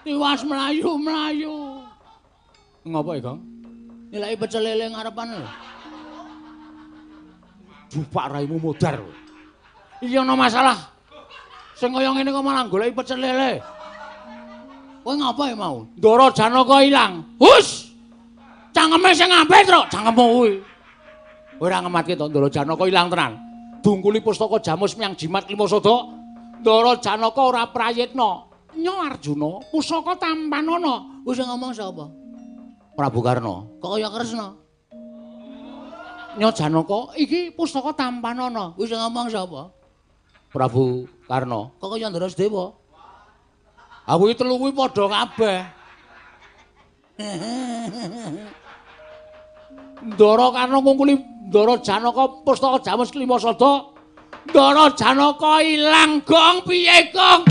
Tiwas melayu-melayu. Ngapa iki, Kang? Nilai pecel lele ngarepan lho. Jupak raimu modar. Iki ana masalah. Sing kaya ngene kok malah goleki pecel lele. Kowe ngapa ya mau? Ndara Janaka ilang. Hus! Cangkeme sing apik, Tru, cangkemmu kuwi. Ora ngematke to Ndara Janaka ilang tenan. Dungkuli pustaka Jamus Myang Jimat Lima Sada. Ndara Janaka ora prayitna. Nya Arjuna, pusaka Tampanana. Kuwi sing ngomong sapa? Prabu Karna. Kok kaya Kresna? Nya Janaka, iki pustaka Tampanana. Kuwi sing ngomong sapa? Prabu Karna. Kok kaya Andrasedewa? Aku iki telu kuwi padha kabeh. Ndara Karna ngungkuli Ndara Janaka pustaka Jamus Lima Sada. Ndara Janaka ilang, Gong, piye, Gong?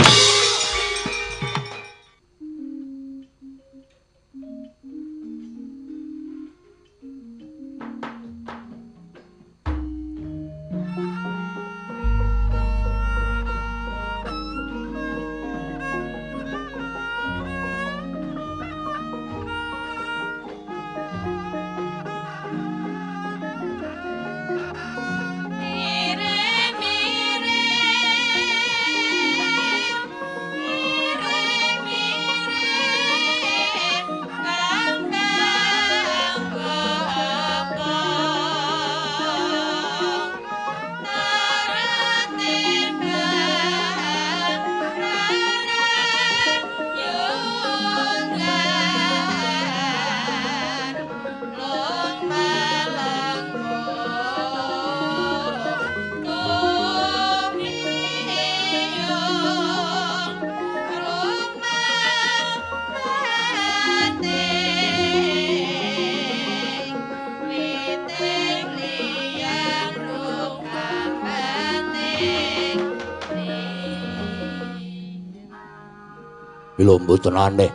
Mila mboten aneh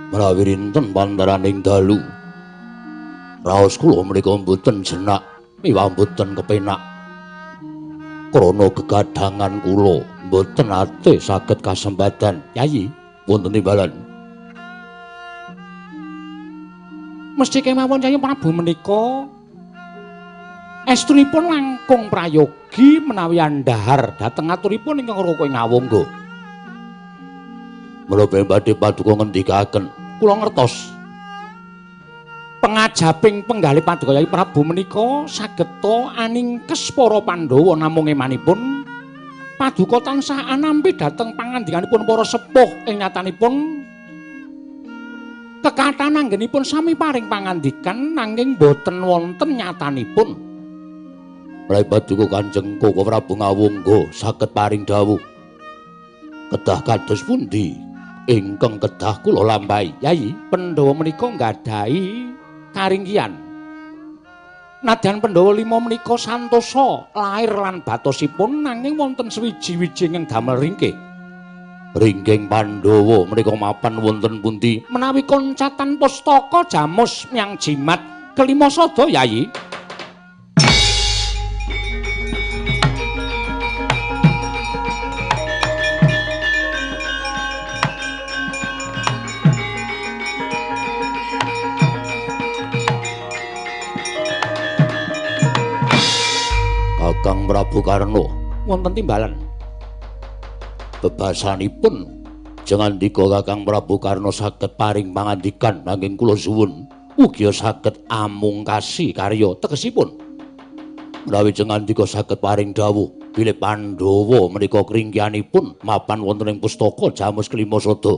menawi rinten pantaraning dalu raos kula menika mboten jenak miwah mboten kepenak krana gegadhangan kula mboten ate saged kasempatan Yayi wonten timbalan mesti kemawon Yayi Prabu menika estunipun langkung prayogi menawi andhahar dhateng aturipun ingkang raka ngawangga. Menapa badhe paduka ngendikaken kula ngertos pengajaping penggalih paduka Yayi Prabu menika sageta aningkes para Pandhawa namung emanipun paduka tansah anampi dhateng pangandikanipun para sepuh ing nyatanipun kekathah anggenipun sami paring pangandikan nanging boten wonten nyatanipun. Menawi paduka Kanjeng Koko Prabu Ngawangga saged paring dawuh kedah kados pundi ingkang kedah kula lampahi Yayi Pandhawa menika nggadahi karinggihan nadyan Pandhawa 5 menika santosa lair lan batosipun nanging wonten swiji-wiji ing damel ringkih ringking Pandhawa menika mapan wonten pundi menawi koncatan pustaka Jamus Myang Jimat kelima sada Yayi. Kakang Prabu Karna wonten timbalan bebasanipun jengandika Kakang Prabu Karna saged paring pangandikan nanging kula suwun ugi saged amungkasi karya tegesipun menawi jengandika saged paring dawuh bilih Pandhawa menika kringgihanipun mapan wonten ing pustaka Jamus Kelima Sada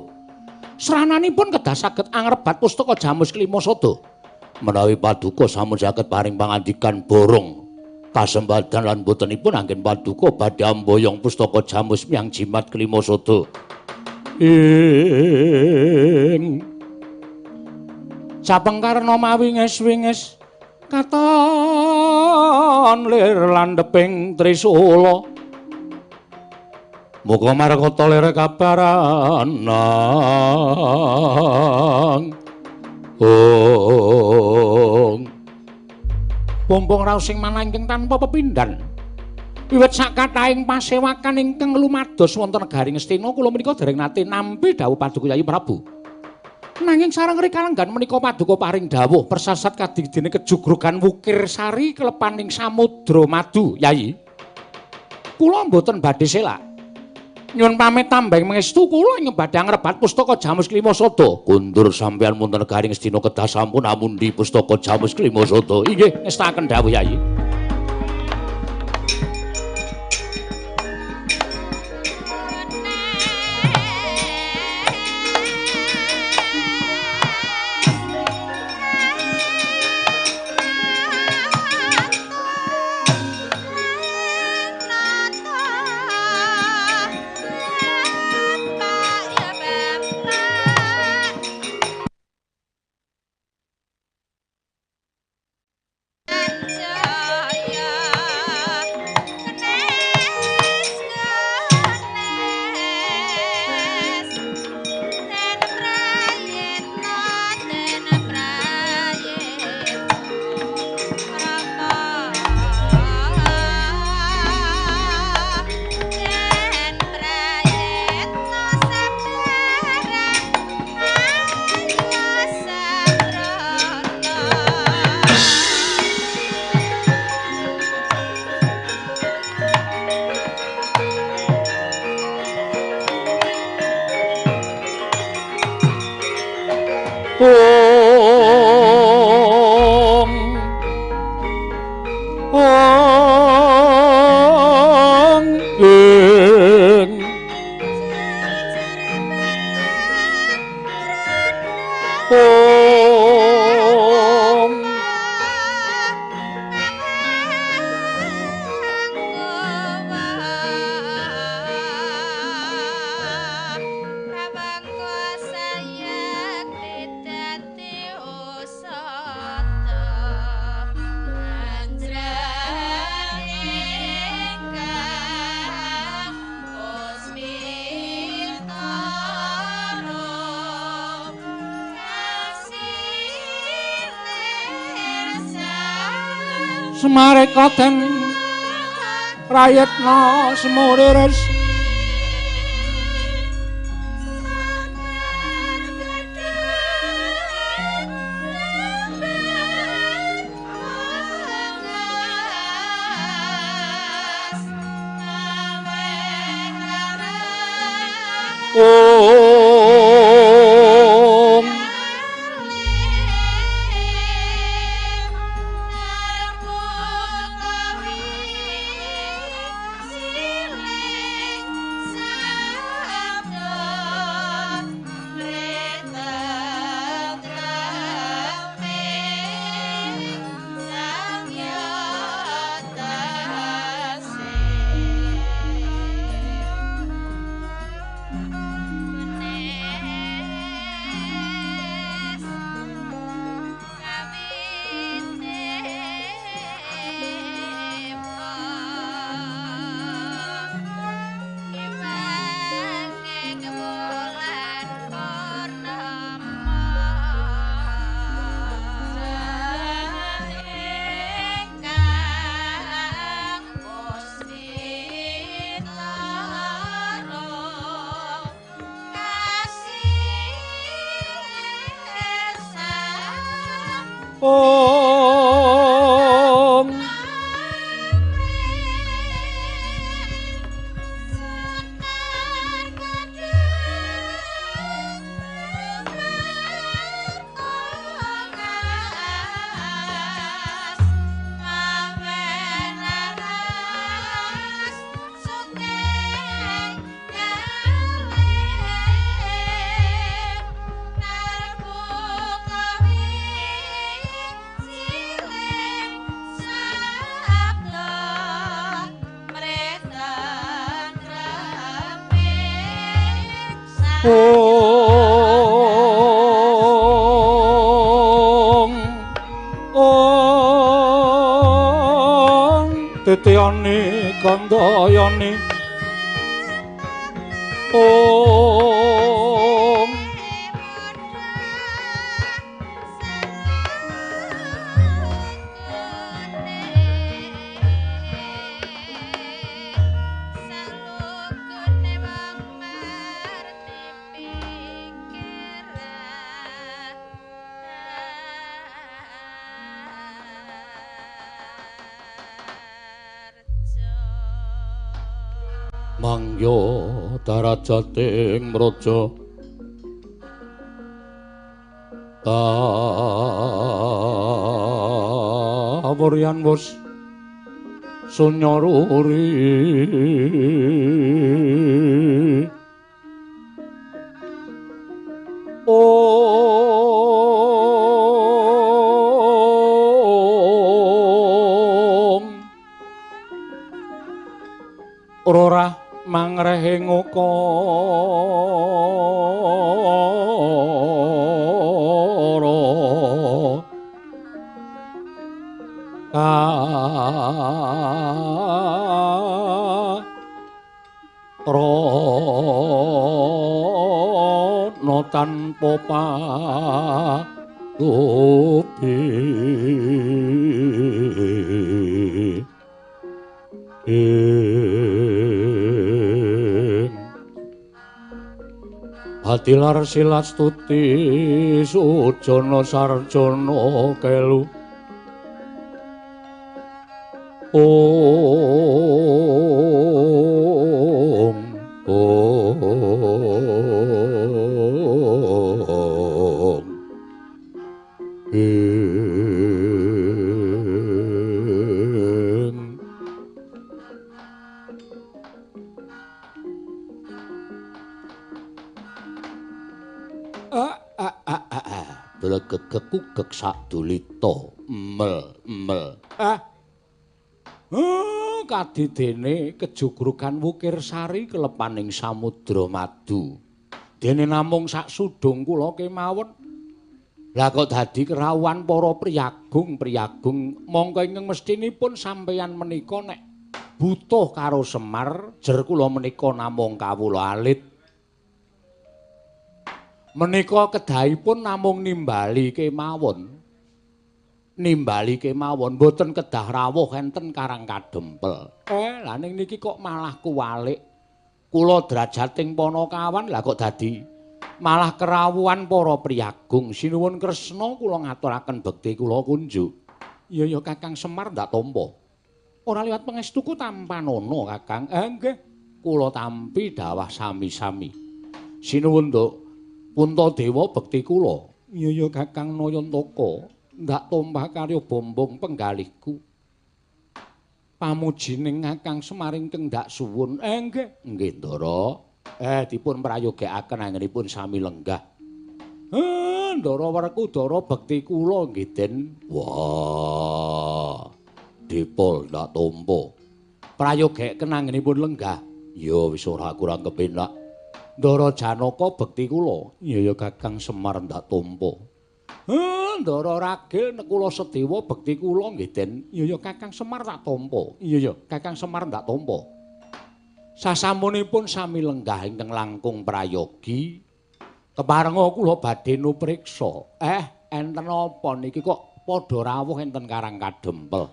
srananipun kedah saged angrebat pustaka Jamus Kelima Sada menawi paduka sampun saged paring pangandikan borong kasempatan lan botenipun anggen paduka badhe amboyong pustaka Jamus Myang Jimat Kelima Sada ing sapengkarna mawingis-wingis katon lir landheping Trisula muga markata lir kabaranang Pompong raos sing manah ingkang tanpa pepindhan Wiwit sakathahing pasewakan ingkang lumados wonten negaring Astina kula menika dereng nate nampi dawuh Paduka Yayi Prabu. Nanging sareng rikalenggan menika Paduka paring dawuh persasat kadidene kejugrogan Wukir Sari kelepaning Samudra Madu, Yayi. Kula mboten badhe selak. Nyuwun pamit tambeng mengestu kula nyebadhe ngrebat pustaka Jamus Klima Sada. Kundur sampeyan wonten negaring Astina kedah sampun amundi pustaka Jamus Klima Sada. Inggih, ngestaken dawuh Yayi. Semarekaten rayetna semuriris Teteani Gandayani Om mangya darajating mraja kawuryan wus sunyaruri Rora mangrehing ukara rono tanpa palupi Hatilar silat stuti sujana sarjana kelu Om Gegekugek sadulita mel kadidene kejugrugan Wukir Sari kelepaning Samudra Madu dene namung sak sudung kula kemawon lah kok dadi kerawuhan para priyagung mongko ingkang mestinipun sampeyan menika nek butuh karo Semar jer kula menika namung kawula alit menika kedahipun namung nimbali kemawon boten kedah rawuh enten Karang Kadempel lah ning niki kok malah kuwalik kula drajating Panakawan lah kok dadi malah kerawuhan para priyagung sinuwun Kresna kula ngaturaken bekti kula kunjuk iya ya Kakang Semar ndak tampa ora liwat pangestuku tampanana Kakang nggih kula tampi dawah sami-sami sinuwun Nduk Puntadewa bekti kula. Iya ya Kakang Nayantaka, ndak tombah karya bombong penggalihku. Pamujining Kakang Semar ingkang ndak suwun. Nggih. Nggih, Ndara. Dipun prayogakaken anggenipun sami lenggah. Ndara Werkudara bekti kula nggih, Den. Wah. Dipol ndak tampa. Prayogakaken anggenipun lenggah. Ya wis ora kurang kepenak. Ndara Janaka bekti kula. Iya ya Kakang Semar ndak tampa. Ndara Ragil nek kula Sedewa bekti kula nggih Den. Iya ya Kakang Semar tak tampa. Iya ya Kakang Semar ndak tampa. Sasampunipun sami lenggah ingkang langkung prayogi keparenga kula badhe nupriksa. Enten apa niki kok padha rawuh enten Karang Kadempel.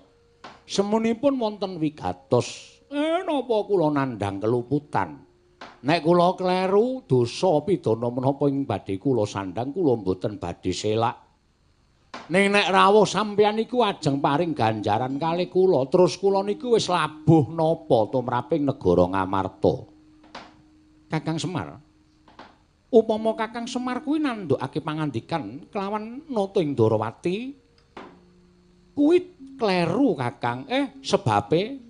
Semunipun wonten wigatos. Napa kula nandhang keluputan? Nek kula kleru dosa pidana menapa ing badhe kula sandhang kula mboten badhe selak. Ning nek rawuh sampeyan niku ajeng paring ganjaran kalih kula, terus kula niku wis labuh napa tumraping negara Ngamarta. Kakang Semar. Upama Kakang Semar kuwi nandhukake pangandikan kelawan nata ing Ndarawati, kuwi kleru Kakang. Sebabe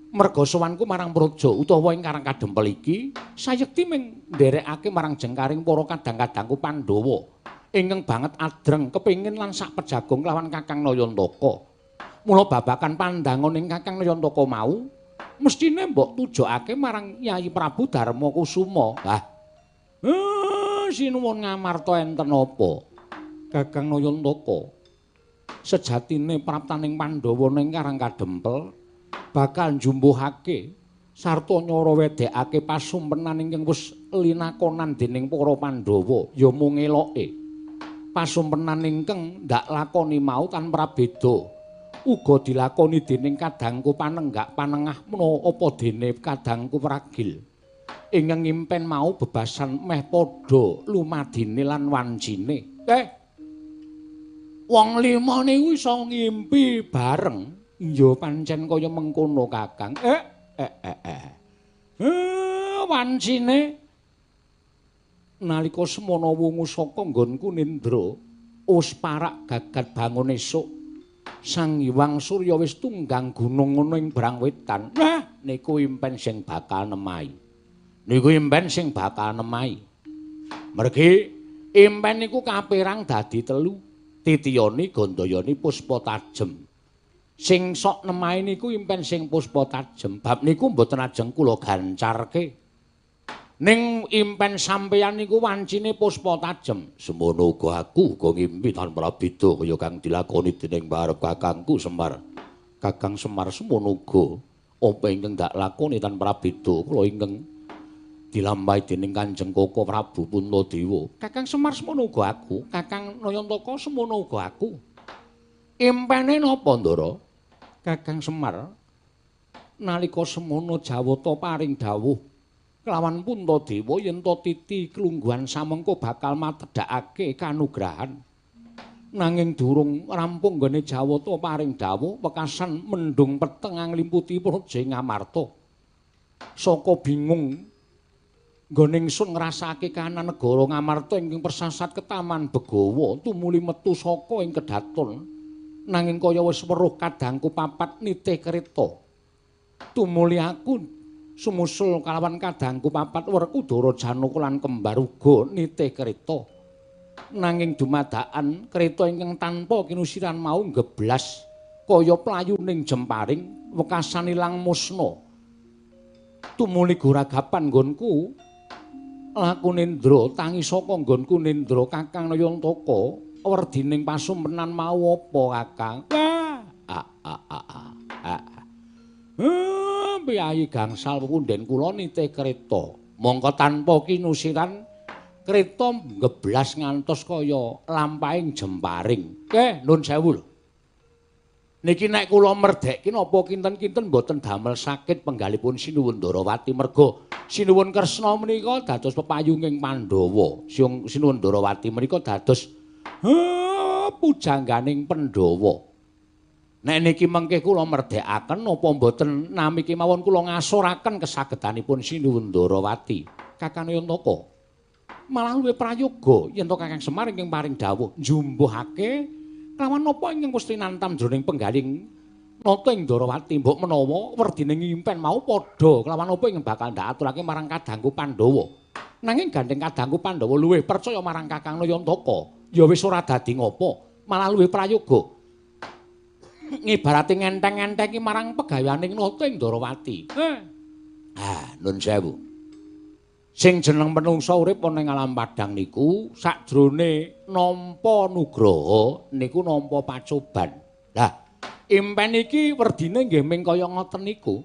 merga sowanku marang praja utawa ing Karang Kadempel iki sayekti ming nderekake marang jengkaring para kadang-kadangku Pandhawa ingkang banget adreng kepengin lan sak pejagong lawan Kakang Nayantaka. Mula babakan pandangan ing Kakang Nayantaka mau mestine mbok tujokake marang Nyai Prabu Darma Kusuma. Lah. Sinuwun Ngamarta enten apa? Kakang Nayantaka. Sejatine praptaning Pandhawa ning Karang Kadempel bakal njumbuhake sarta nyara wedekake pasumpenan ingkang wis linakonan dening para Pandhawa ya mung eloke pasumpenan ingkang ndak lakoni mau tanpa beda uga dilakoni dening kadangku panenggak panengah menawa apa dene kadangku Ragil ingkang ngimpen mau bebasan meh padha lumadine lan wancine wong lima niku iso ngimpi bareng. Iya pancen kaya mengkono Kakang. wancine nalika semana wungu saka nggonku Nindra wis parak gagat bangun esuk Sang Hyang Surya wis tunggang gunung ngono ing Brang Wetan. Nah, niku impen sing bakal nemahi. Niku impen sing bakal nemahi. Mergi impen niku kapérang dadi 3. Titiyane gandayane puspa tajem. Sing sok nemahi niku impen sing puspa tajem. Bab niku mboten ajeng kula gancarke. Ning impen sampeyan niku wancine puspa tajem. Semono uga aku uga ngimpi tanpa beda kaya kang dilakoni dening barep kakangku Semar. Kakang Semar semono uga apa ingkang dak lakoni tanpa beda kula ingkang dilampahi dening Kanjeng Koko Prabu Puntadewa. Kakang Semar semono uga aku, Kakang Nayantaka semono uga aku. Impene napa, Ndara? Kakang Semar nalika semono Jawata paring dawuh kelawan Puntadewa yen to titi kelungguhan samengko bakal matedhakake kanugrahan. Nanging durung rampung gone Jawata paring dawuh wekasan mendung peteng ngliputi Praja Ngamarta. Saka bingung nggone ingsun ngrasake kahanan negara Ngamarta ingkang persasat ketaman Begawa tumuli metu saka ing kedaton. Nanging kaya wis weruh kadangku papat nitih kreta. Tumuli aku sumusul kalawan kadangku papat Werkudara Janaka lan kembar uga nitih kreta. Nanging dumadakan kreta ingkang tanpa kinusiran mau ngeblas kaya playuning jemparing wekasan ilang musna. Tumuli guragapan nggonku laku Nindra tangi saka nggonku Nindra Kakang Nayantaka werdining pasumpenan mau apa Kakang? Piyayi gangsal punden kula nitih kreta. Mongko tanpa kinusiran kreta ngeblas ngantos kaya lampahing jemparing. Nun sewu lho. Niki nek kula merdhekke napa kinten-kinten mboten damel sakit penggalipun Sinuwun Ndarawati merga Sinuwun Kresna menika dados pepayunging Pandhawa. Sinuwun Ndarawati menika dados pujangganing Pandhawa. Nek niki mengke kula merdhekaken napa mboten namiki mawon kula ngasuraken kasagedanipun Sinuwun Ndarawati. Kakang Nayantaka malah luwih prayoga yen to Kakang Semar ingkang paring dawuh njumbuhake kelawan napa ingkang mesti nantam jroning penggaling nata ing Ndarawati mbok menawa werdine ngimpen mau padha kelawan napa ingkang bakal ndak aturake marang kadangku Pandhawa. Nanging gandeng kadangku Pandhawa luwih percaya marang Kakang Nayantaka ya wis ora dadi ngopo malah luwih prayoga ngibarate ngenteng-entengi marang pegaweaning nata ing Ndarawati. Nun sewu. Sing jeneng menungsa urip ana ing alam padhang niku sakjrone nampa nugraha niku nampa pacoban. Lah, impen iki werdine nggih ming kaya ngoten niku.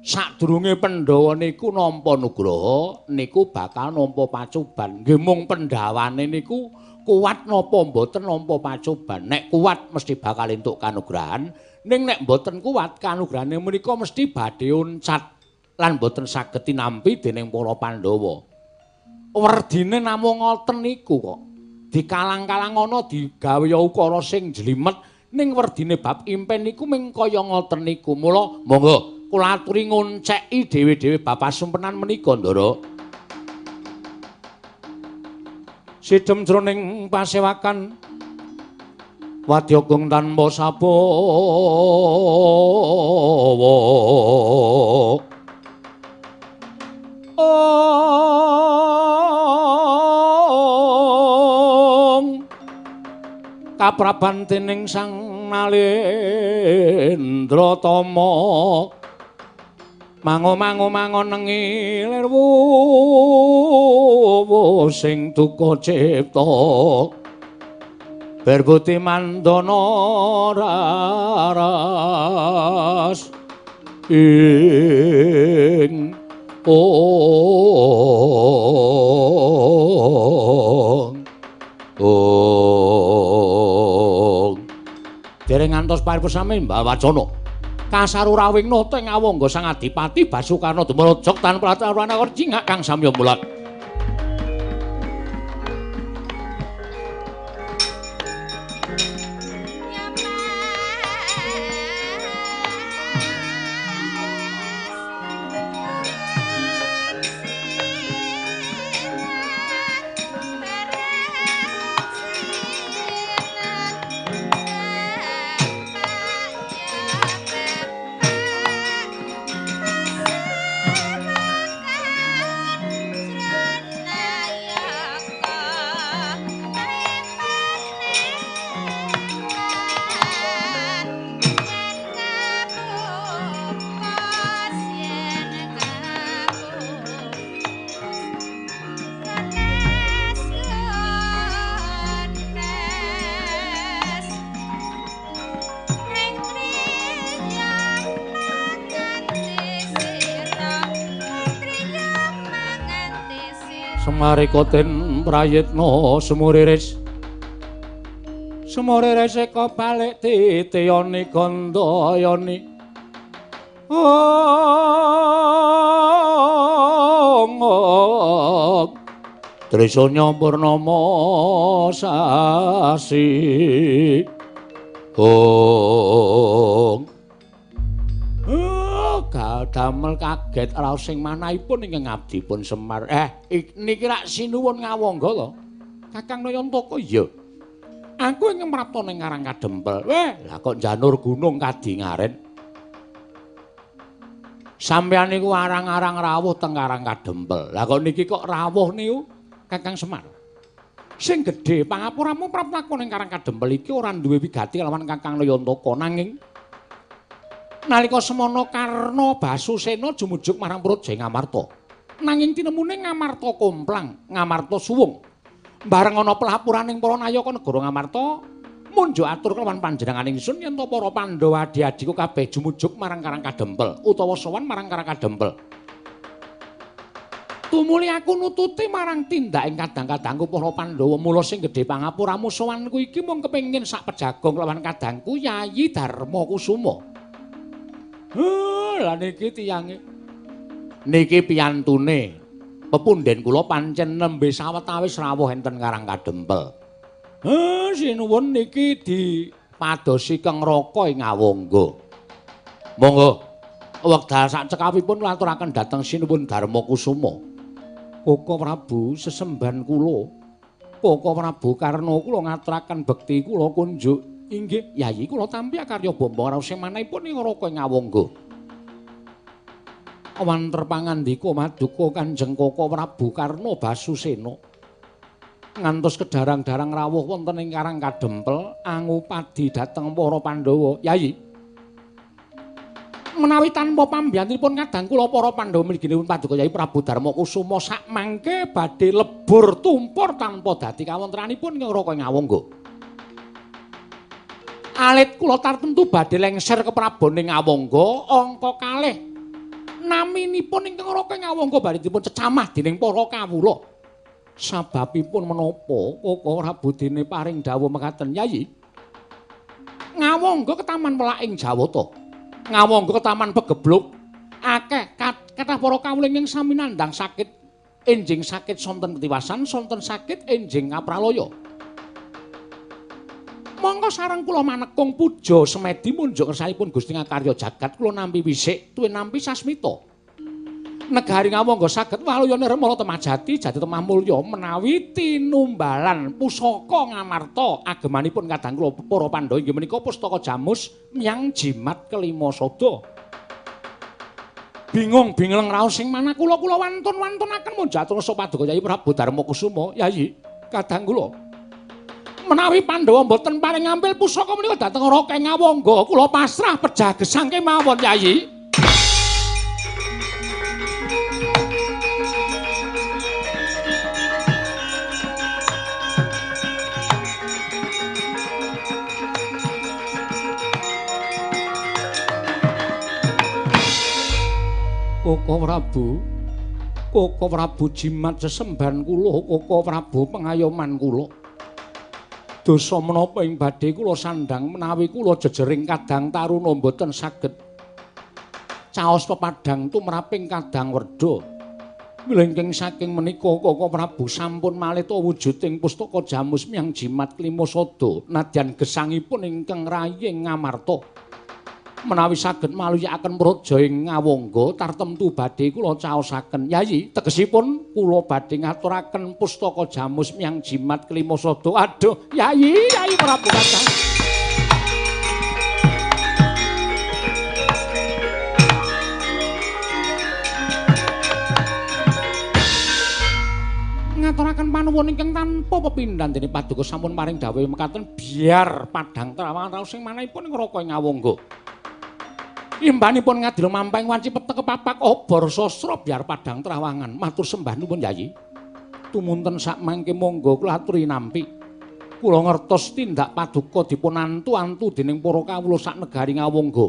Sadurunge Pandhawa niku nampa nugraha niku bakal nampa pacoban. Nggih mung Pandhawane niku kuat napa mboten nampa pacoban. Nek kuat mesti bakal entuk kanugrahan, ning nek mboten kuat kanugrahane menika mesti badhe oncat lan mboten saged tinampi dening para Pandhawa. Werdine namung ngoten niku kok. Dikalang-kalang ana digawe ukara sing jlimet ning werdine bab impen niku ming kaya ngoten niku. Mula monggo kula aturi ngonceki dhewe-dhewe bab pasumpenan menika, Ndara. Sidhem jroning pasewakan Wadyagong tanpa sabawa kapraban dening Sang Nalendra Tama mango nengilir sing duka cipta berbuti mandana raras ing dereng ngantos paripun sami Mbah Wacana kasarurawing nata ing awangga Sang Adipati Basukarna dumrajak tanpa aturan jingak kang samya mulat. Semarikoten prayitna semuriris semuriris eka balik titiyani gandayani Trisanya purnama sasi damel kaget raos sing manahipun ingkang ngabdipun Semar. Niki rak sinuwun ngawangga to. Kakang Nayantaka iya. Aku ingkang mrapta ning Karang Kadempel. Lah kok janur gunung kadingaren. Sampeyan niku arang-arang rawuh teng Karang Kadempel. Lah kok niki kok rawuh niku Kakang Semar. Sing gedhe pangapuramu prapta ning Karang Kadempel iki ora duwe wigati lawan Kakang Nayantaka nanging nalika semana Karna Basusena jumujuk marang Praja Ngamarta. Nanging tinemune Ngamarta komplang, Ngamarta suwung. Bareng ana pelapuraning para nayaka negara Ngamarta, munjuk atur kelawan panjenenganing ingsun yen to para Pandhawa adi-adiku kabeh jumujuk marang Karang Kadempel utawa sowan marang Karang Kadempel. Tumuli aku nututi marang tindak ing kadang-kadangku para Pandhawa mula sing gedhe pangapuramu sowanku iki mung kepengin sak pejagong lawan kadangku Yayi Darma Kusuma. Lah niki tiyange. Niki piyantune. Pepunden kula pancen nembe sawetawis rawuh enten Karang Kadempel. Sinuwun niki dipadosi Keng Raka ing Ngawangga. Monggo. Wekdal sak cekapipun kula aturaken dhateng Sinuwun Darma Kusuma. Koko Prabu sesemban kula. Koko Prabu Karna kula ngaturaken bekti kula kunjuk. Inggih, Yayi kula tampi karya Bambang raos sing manahipun ing Raka ing Ngawangga. Awanter pangandika maduka Kanjeng Koko Prabu Karna Basusena. Ngantos kedarang-darang rawuh wonten ing Karang Kadempel angupadi dhateng para Pandhawa. Yayi. Menawi tanpa pambiyantunipun kadang kula para Pandhawa mliginipun paduka Yayi Prabu Darma Kusuma sak mangke badhe lebur tumpur tanpa dadi kawontenanipun ing Raka ing Ngawangga. Alit kula tartemtu badhe lengser ke Prabaning Ngawangga angka kalih. Naminipun ingkang Raka ing Ngawangga baritipun cecamah dening para kawula. Sababipun menapa Koko Prabu dene paring dawuh mekaten Yayi? Ngawangga ketaman welaking Jawata. Ngawangga ketaman pegebluk. Akeh kathah para kawula ingkang sami nandhang sakit. Enjing sakit sonten ketiwasan, sonten sakit enjing kapraloya. Monggo sareng kula manekung puja semedi munjuk kersanipun Gusti Ngakarya jagat kula nampi wisik tuwin nampi sasmita. Negari Ngawangga saged waluyane Remala Temajati jati temah mulya menawi tinumbalan pusaka Ngamarta agemanipun kadang kula para Pandhawa inggih menika pustaka Jamus Myang Jimat Kelima Sada. Bingung-bingung raos sing manah kula wantun-wantunaken munjatur Paduka Yayi Prabu Darma Kusuma. Yayi, kadang kula menawi Pandhawa mboten paring ngambil pusaka menika dhateng Raka ing Ngawangga, kula pasrah pejagesang kemawon Yayi. Koko Prabu jimat sesemban kula, Koko Prabu pengayoman kula. Dosa menapa ing badhe kula sandhang menawi kula jejering kadang taruna mboten saged caos pepadhang tumraping kadang werda. Mlengking saking menika Koko Prabu sampun malih wujuding pustaka Jamus Myang Jimat Kelima Sada nadyan gesangipun ingkang raying Ngamarta. Menawi saged maluyakaken praja ing Ngawangga tartemtu badhe kula caosaken. Yayi, tegesipun kula badhe ngaturaken pustaka Jamus Myang Jimat Kelima Sada. Aduh, Yayi Prabu Kakang. Ngaturaken panuwun ingkang tanpa pepindhan dening Paduka sampun paring dawuh mekaten biar padhang trawangan raos sing manahipun ing Raka ing Ngawangga. Imbanipun ngadil mamping wanci petek kepapak obor sastra biar padhang trawangan. Matur sembah nuwun Yayi. Tumunten sak mangke monggo kula aturi nampi. Kula ngertos tindak Paduka dipun antu-antu dening para kawula sak negari Ngawangga.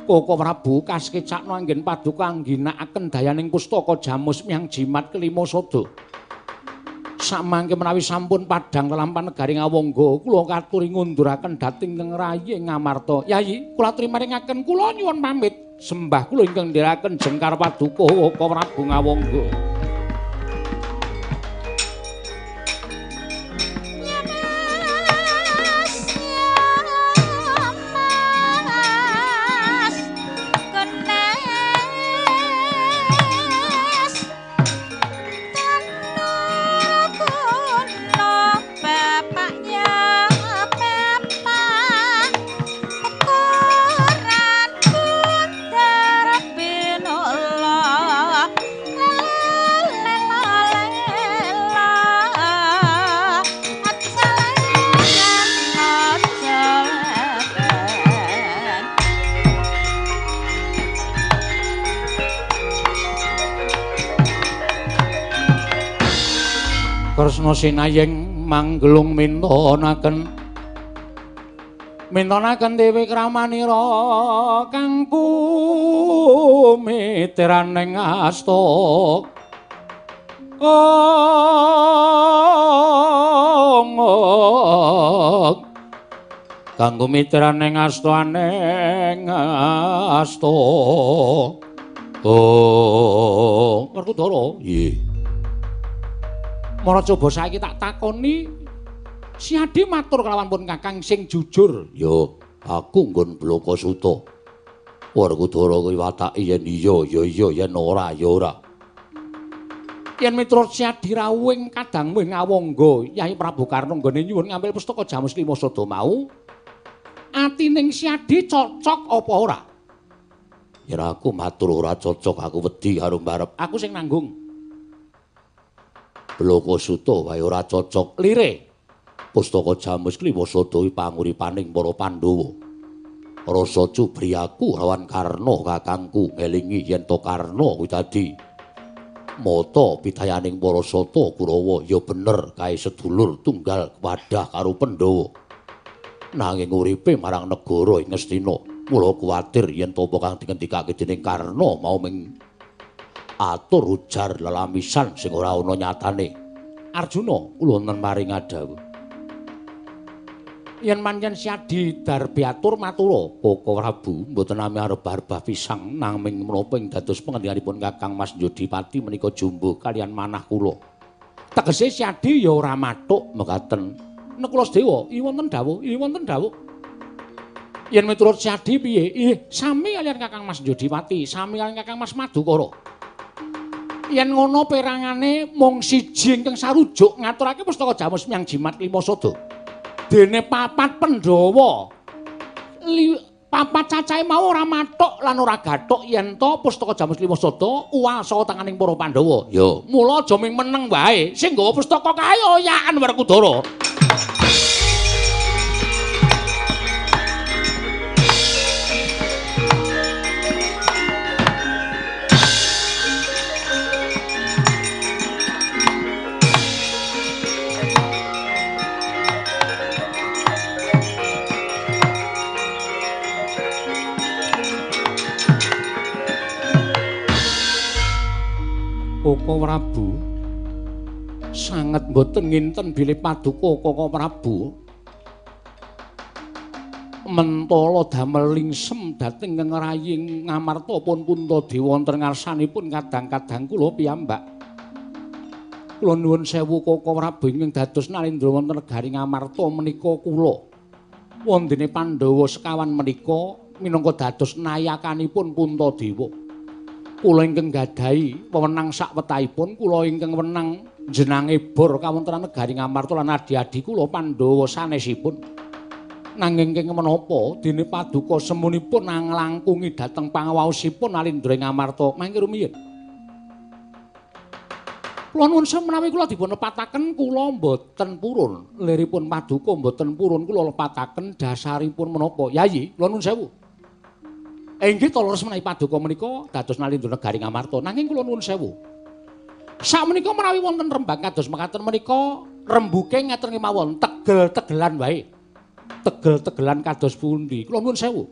Koko Prabu kaskecakna anggen Paduka angginakaken dayaning pustaka Jamus Myang Jimat Kelima Sada. Samangke menawi sampun padhang lelampahan negari Ngawangga, kula katuri ngunduraken dhateng Kang Rayi Ngamarta. Yayi, kula aturi maringaken kula nyuwun pamit. Sembah kula ingkang ndherekaken Jengkar Paduka Prabu Ngawangga. Kresna sinayeng manggelung mintonaken dewe kramanira kang kumitiraning asta kang kumitiraning astaning asta Werkudara nggih Mara coba saiki tak takoni Si Adi matur kelawan pun Kakang sing jujur. Yo, aku nggon Blokasuta. Werkudara kuwi watake yen iya ya iya yen ora ya ora. Yen miturut Si Adi rawuh kadangmu ing Ngawangga, Yai Prabu Karna nggone nyuwun ngambil pustaka Jamus Lima Sada mau. Atining Si Adi cocok apa ora? Yen aku matur ora cocok, aku wedi karo mbarep. Aku sing nanggung. Blokasuta wae ora cocok. Lire. Pustaka Jamus Lima Sada kuwi panguripaning para Pandhawa. Rasa cubriyaku rawan Karna kakangku ngelingi yen to Karna kuwi dadi mata pitayaning para sata Kurawa ya bener kae sedulur tunggal wadah karo Pandhawa. Nanging uripe marang negara ing Ngastina, mula kuwatir yen to apa kang dingendikake dening Karna mau ming atur ujar lelamisan sing ora ana nyatane. Arjuna, kula wonten maring adhawu. Yen pancen Si Adi darbi atur matura, Koko Prabu mboten nami arep-arep pisang nanging menapa ing dados pangendikaanipun Kakang Mas Jodipati menika jumbuh kalian manah kula. Tegese Si Adi ya ora mathuk mekaten. Nek kula sedewa, wonten dawuh, wonten dawuh. Yen miturut Si Adi piye? Sami kalian Kakang Mas Jodipati, sami kalian Kakang Mas Madukara. Yen ngono perangane mung siji ingkang sarujuk ngaturake pustaka Jamus Miang Jimat Lima Sada. Dene papat Pandhawa. Papat cacahe mau ora mathuk lan ora gathuk yen to pustaka Jamus Lima Sada uwal saka tanganing para Pandhawa. Yo, mula aja ming meneng wae. Sing nggawa pustaka kae oyakan Werkudara. Koko Prabu sanget mboten nginten bilih paduka Koko Prabu mentala damel lingsem dhateng Kang Rayi Ngamarta pun Puntadewa wonten ngarsanipun kadang-kadang kula piyambak. Kula nuwun sewu Koko Prabu ingkang dados nalendra wonten negari Ngamarta menika kula wondene Pandhawa sekawan menika minangka dados nayakanipun Puntadewa. Kula ingkang gadhahi wewenang sakwetahipun, kula ingkang wenang jenenge bor kawontenan negari Ngamarta lan adi-adi kula Pandhawa sanesipun. Nanging kenging menapa dene paduka semunipun nglangkungi dhateng pangawaosipun Alendra Ngamarta mangke rumiyin. Kula nuwun sewu menawi kula dipun lepataken kula mboten purun, liripun paduka mboten purun kula lepataken dasaripun menapa? Yayi, kula nuwun sewu. Inggih to leres menawi paduka menika dados nalindra negari Ngamarta. Nanging kula nuwun sewu. Sakmenika menawi wonten rembang kados mekaten menika rembuke ngaten kemawon tegel-tegelan wae. Tegel-tegelan kados pundi? Kula nuwun sewu.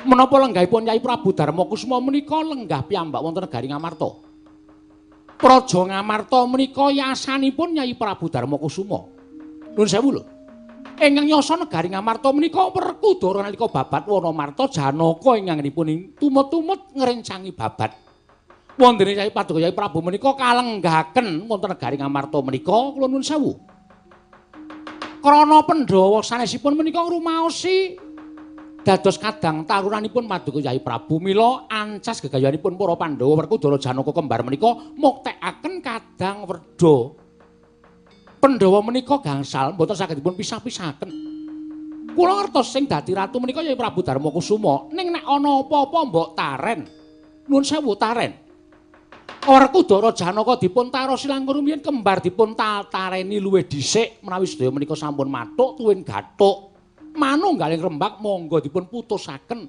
Menapa lenggahipun Nyai Prabu Darmakusuma menika lenggah piyambak wonten negari Ngamarta? Praja Ngamarta menika yasanipun Nyai Prabu Darmakusuma. Nuwun sewu lho. Ingkang nyasa negari Ngamarta menika Werkudara nalika babat Wanamarta Janaka ingkangipun tumut-tumut ngrencangi babat. Wondene Nyai Paduka Nyai Prabu menika kalenggaken wonten negari Ngamarta menika kula nuwun sewu. Krana Pandhawa sanesipun menika ngrumaosi dados kadang tarunanipun Paduka Nyai Prabu mila ancas gegayanipun para Pandhawa Werkudara Janaka kembar menika muktekaken kadang werda. Pandhawa menika gangsal mboten saged dipun pisah-pisahaken. Kula ngertos sing dadi ratu menika Nyai Prabu Darmakusuma, ning nek ana apa-apa mbok taren. Nuwun sewu taren. Werkudara Janaka dipun tarosi langkung rumiyin kembar dipun tareni luwih dhisik menawi sedaya menika sampun mathuk tuwin gathuk. Manunggaling rembag monggo dipun putusaken.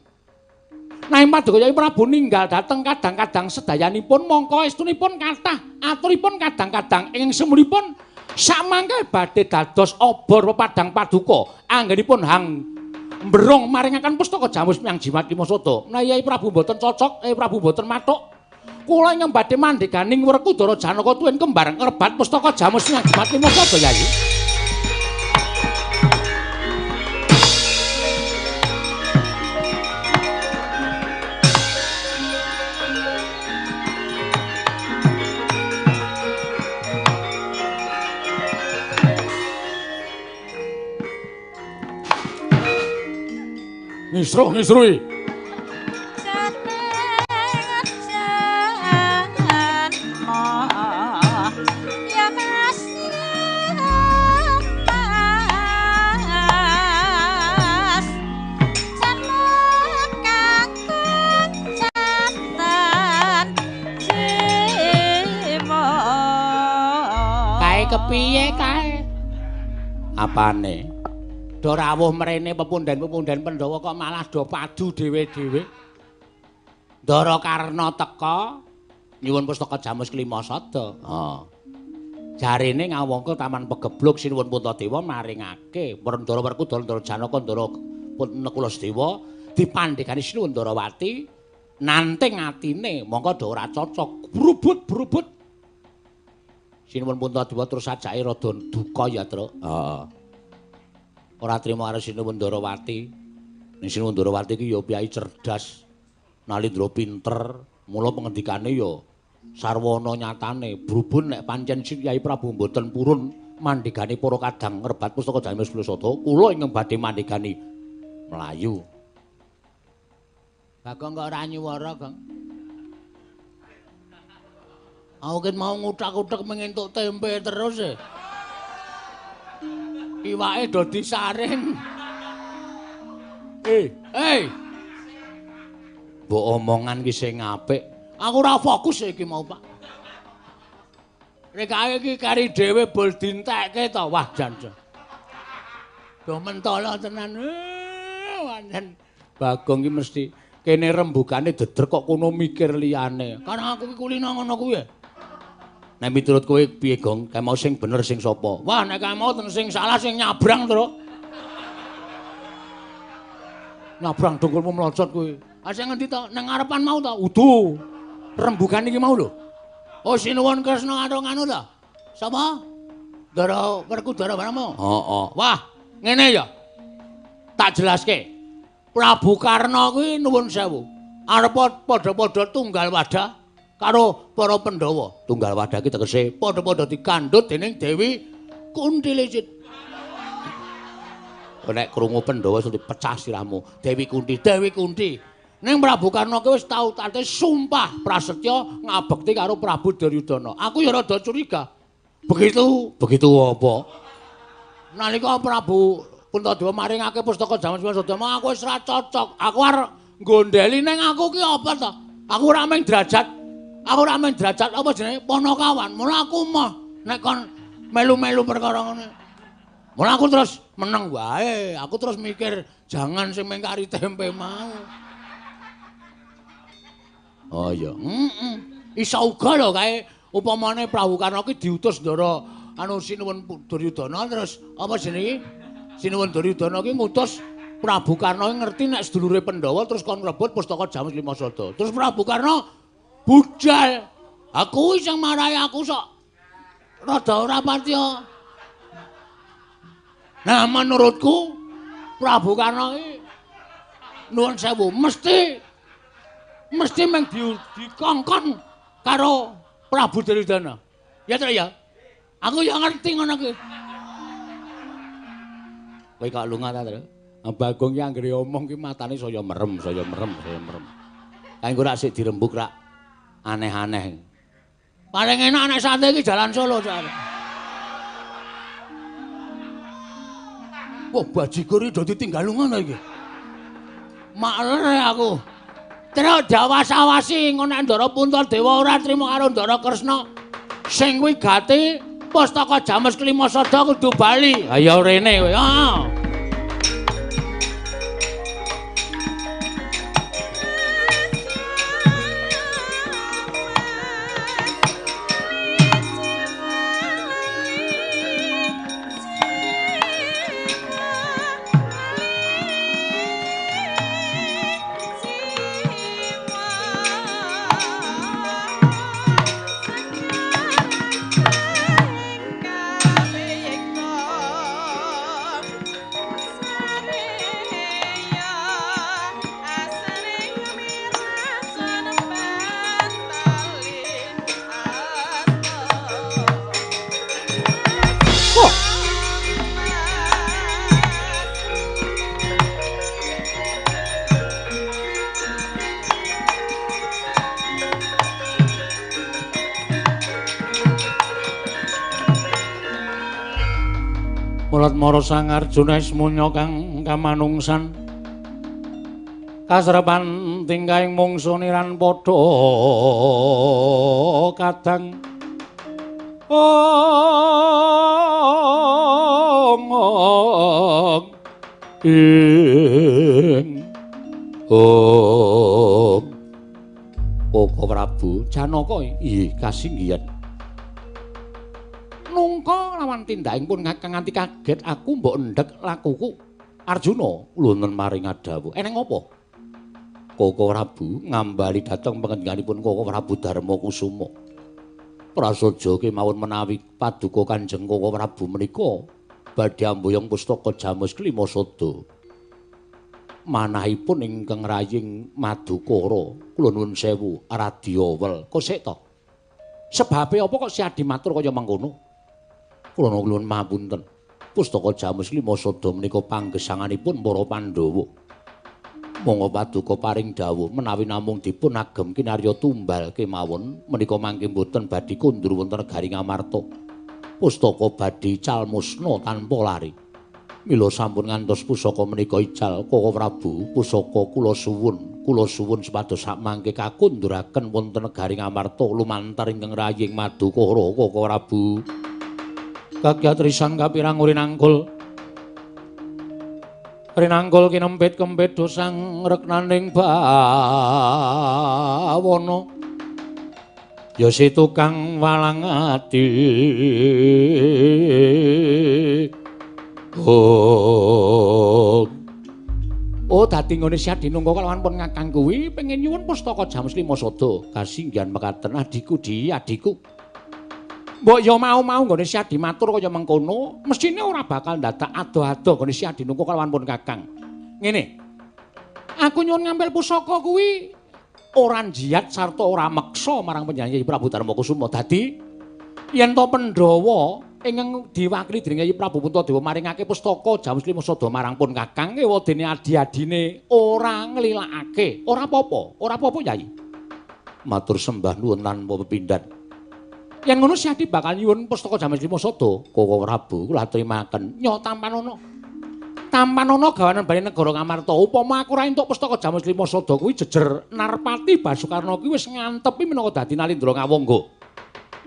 Nanging Paduka Nyai Prabu ninggal dhateng kadang-kadang sedayanipun mongko estunipun kathah, aturipun kadang-kadang ing semulipun samangke badhe dados obor pepadang paduka anggenipun hang mbrong maringaken pustaka Jamus Myang Jimat Kimasada. Nah Nyai Prabu mboten cocok, Nyai Prabu mboten mathuk. Kula ingkang badhe mandheganing Werkudara Janaka tuwin kembar ngrebat pustaka Jamus Myang Jimat Kimasada Yayi. Ngisruh-ngisruhi. Kae kepiye kae? Apane? Do rawuh mrene pepundhen-pepundhen Pandhawa kok malah do padu dhewe-dhewe. Ndara Karna teka nyuwun pustaka Jamus Klimasada. Jarene ngawangka Taman Pegebluk sinuwun Puntadewa maringake Ndara Werkudara Ndara Janaka Ndara Nekulasdewa dipandhegani sinuwun Ndarawati nanting atine mongko do ora cocok brubut-brubut. Sinuwun Puntadewa terus ajake rada duka ya, Tru. Ora trima karo Sinuwun Ndarawati. Ning Sinuwun Ndarawati iki ya piyai cerdas, nalindra pinter, mula pengendikane ya sarwana nyatane. Brubun nek pancen Kyai Prabu mboten purun mandhegani para kadang ngrebat pustaka Jamus Klimasada, kula ingkang badhe mandhegani mlayu. Bagong kok ora nyuwara, Gong? Aku ket mau nguthak-uthek mengentuk tempe terus e. Iwake do disaring. Mbok omongan ki sing apik. Aku ora fokus iki mau, Pak. Rek ae iki kari dhewe bol dintekke to. Wah, jan. Do mentolo tenan. Wanen Bagong ki mesti kene rembugane dedher kok kono mikir liyane. Karena aku ki kulino ngono kuwi. Nek miturut kowe piye, Gong? Kae mau sing bener sing sapa? Wah, nek kae mau sing salah sing nyabrang, Tru. Nyabrang dengkulmu mlocot kowe. Ah sing ngendi to? Nang ngarepan mau to? Udu. Rembugan iki mau lho. Oh, Sinuwun Kresna karo nganu to? Sapa? Ndara Werkudara barangmu? Heeh. Wah, ngene ya. Tak jelaske. Prabu Karna kuwi nuwun sewu. Arep padha-padha tunggal wadah karo para Pandhawa. Tunggal wadah iki tegese padha-padha dikandhut dening Dewi Kuntilicit. Nek krungu Pandhawa sudah pecah sirahmu. Dewi Kunti. Ning Prabu Karna ki wis tau tate sumpah prasetya ngabekti karo Prabu Duryudana. Aku ya rada curiga. Begitu apa? Nalika Prabu Puntadewa maringake pustaka Jamus Klimasada, aku wis ora cocok. Aku arep nggondeli ning aku ki apa to? Aku ora mung derajat apa jenenge Panakawan. Mula aku mah nek kon melu-melu perkara ngene. Mula aku terus meneng wae. Aku terus mikir jangan sing mengkari tempe mau. Oh iya. Isa uga lho kae upamane Prabu Karna ki diutus ndara Sinuwun Duryudana terus apa jenenge? Sinuwun Duryudana ki ngutus Prabu Karna ngerti nek sedulure Pandhawa terus kon ngrebut pustaka Jamus Klimasada. Terus Prabu Karna budal. Aku sing marahi aku sok rada ora patiya. Nah, menurutku Prabu Karna iki nuwun sewu mesti meng dikongkon karo Prabu Duryudana. Ya ta ya? Aku ya ngerti ngono kuwi. Kowe kok lunga ta, Tru? Bagong ki anggere omong ki matane saya merem. Kae engko rak sik dirembuk rak aneh-aneh. Paling enak nek sate iki jalan Solo, Cak. Wah, bajigur iki dadi tinggal ngono iki. Makler aku. Terus diawas-awasi ngono nek Ndara Puntadewa ora trima karo Ndara Kresna. Sing kuwi gati Pustaka James Klimasada kudu bali. Ha ya rene kowe. Heeh. Mulat-mara Sang Arjuna Ismunya kang kamanungsan kasrepan tingkahing mungsuniran padha kadang Koko Prabu Janaka inggih kasinggihan nungka lawan tindakipun kakang nganti kaget aku mbok endhek lakuku Arjuna lunten maring adhawu eneng apa Koko Prabu ngambali dhateng panjenenganipun Koko Prabu Darma Kusuma prasaja kemawon menawi paduka Kanjeng Koko Prabu menika badhe amboyong pustaka Jamus Klimasada manahipun ingkang raying Madukara kula nuwun sewu Radyawel kok sik to sebabe apa kok si Adi matur kaya mangkono kula nuwun mapunten. Pustaka Jamus Klimasada menika panggesanganipun para Pandhawa. Monggo paduka paring dawuh menawi namung dipun agem kinarya tumbal kemawon menika mangke mboten badhe kundur wonten negari Ngamarta. Pustaka badhe ical musna tanpa lari. Mila sampun ngantos pusaka menika ical Koko Prabu, pusaka kula suwun supados sak mangke kakunduraken wonten negari Ngamarta lumantar ingkang raying Madukara Koko Prabu. Kagiatrisan kapirang rinangkul kinempit-kempit dosang reknaning bawana ya si tukang walang ati dadi ngene si Adinungka kalawan pun ngakang kuwi pengen nyuwun pustaka Jamus Klimasada kasinggihan mekaten adhiku mbok ya mau-mau nggone si Adi matur kaya mengkono, mestine ora bakal ndadak ado-ado nggone si Adinungka kalawan pun Kakang. Ngene. Aku nyuwun ngambil pusaka kuwi ora njiyat sarta ora meksa marang panjenengan Prabu Darma Kusuma. Dadi yen to Pandhawa ingkang diwakili dening Yayi Prabu Puntadewa maringake pustaka Jamus Klimasada marang pun Kakang ewadene adi-adine ora nglilakake. Ora apa-apa Yayi. Matur sembah nuwun lan pepindhan. Yen ngono si Adi bakal nyuwun pustaka Jamus Klimasada, Koko Prabu kula aturmaken. Nyo Tampanana gawanen bali negara Ngamarta. Upama aku ora entuk pustaka Jamus Klimasada kuwi jejer Narpati Basukarna kuwi wis ngantepi minangka dadi Nalindra Ngawangga.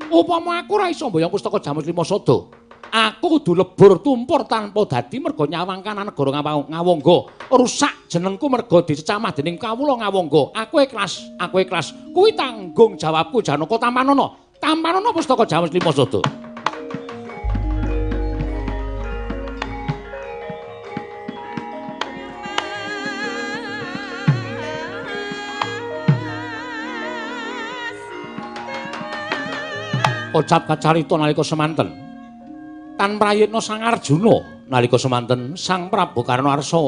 Upama aku ora iso mboyong pustaka Jamus Klimasada, aku kudu lebur tumpur tanpa dadi merga nyawang kanan negara Ngawangga. Rusak jenengku merga dicecamah dening kawula Ngawangga. Aku ikhlas. Kuwi tanggung jawabku Janaka Tampanana pustaka Jamus Klimasada. Kocap kacarita nalika semanten. Tan prayitna Sang Arjuna nalika semanten Sang Prabu Karnoarsa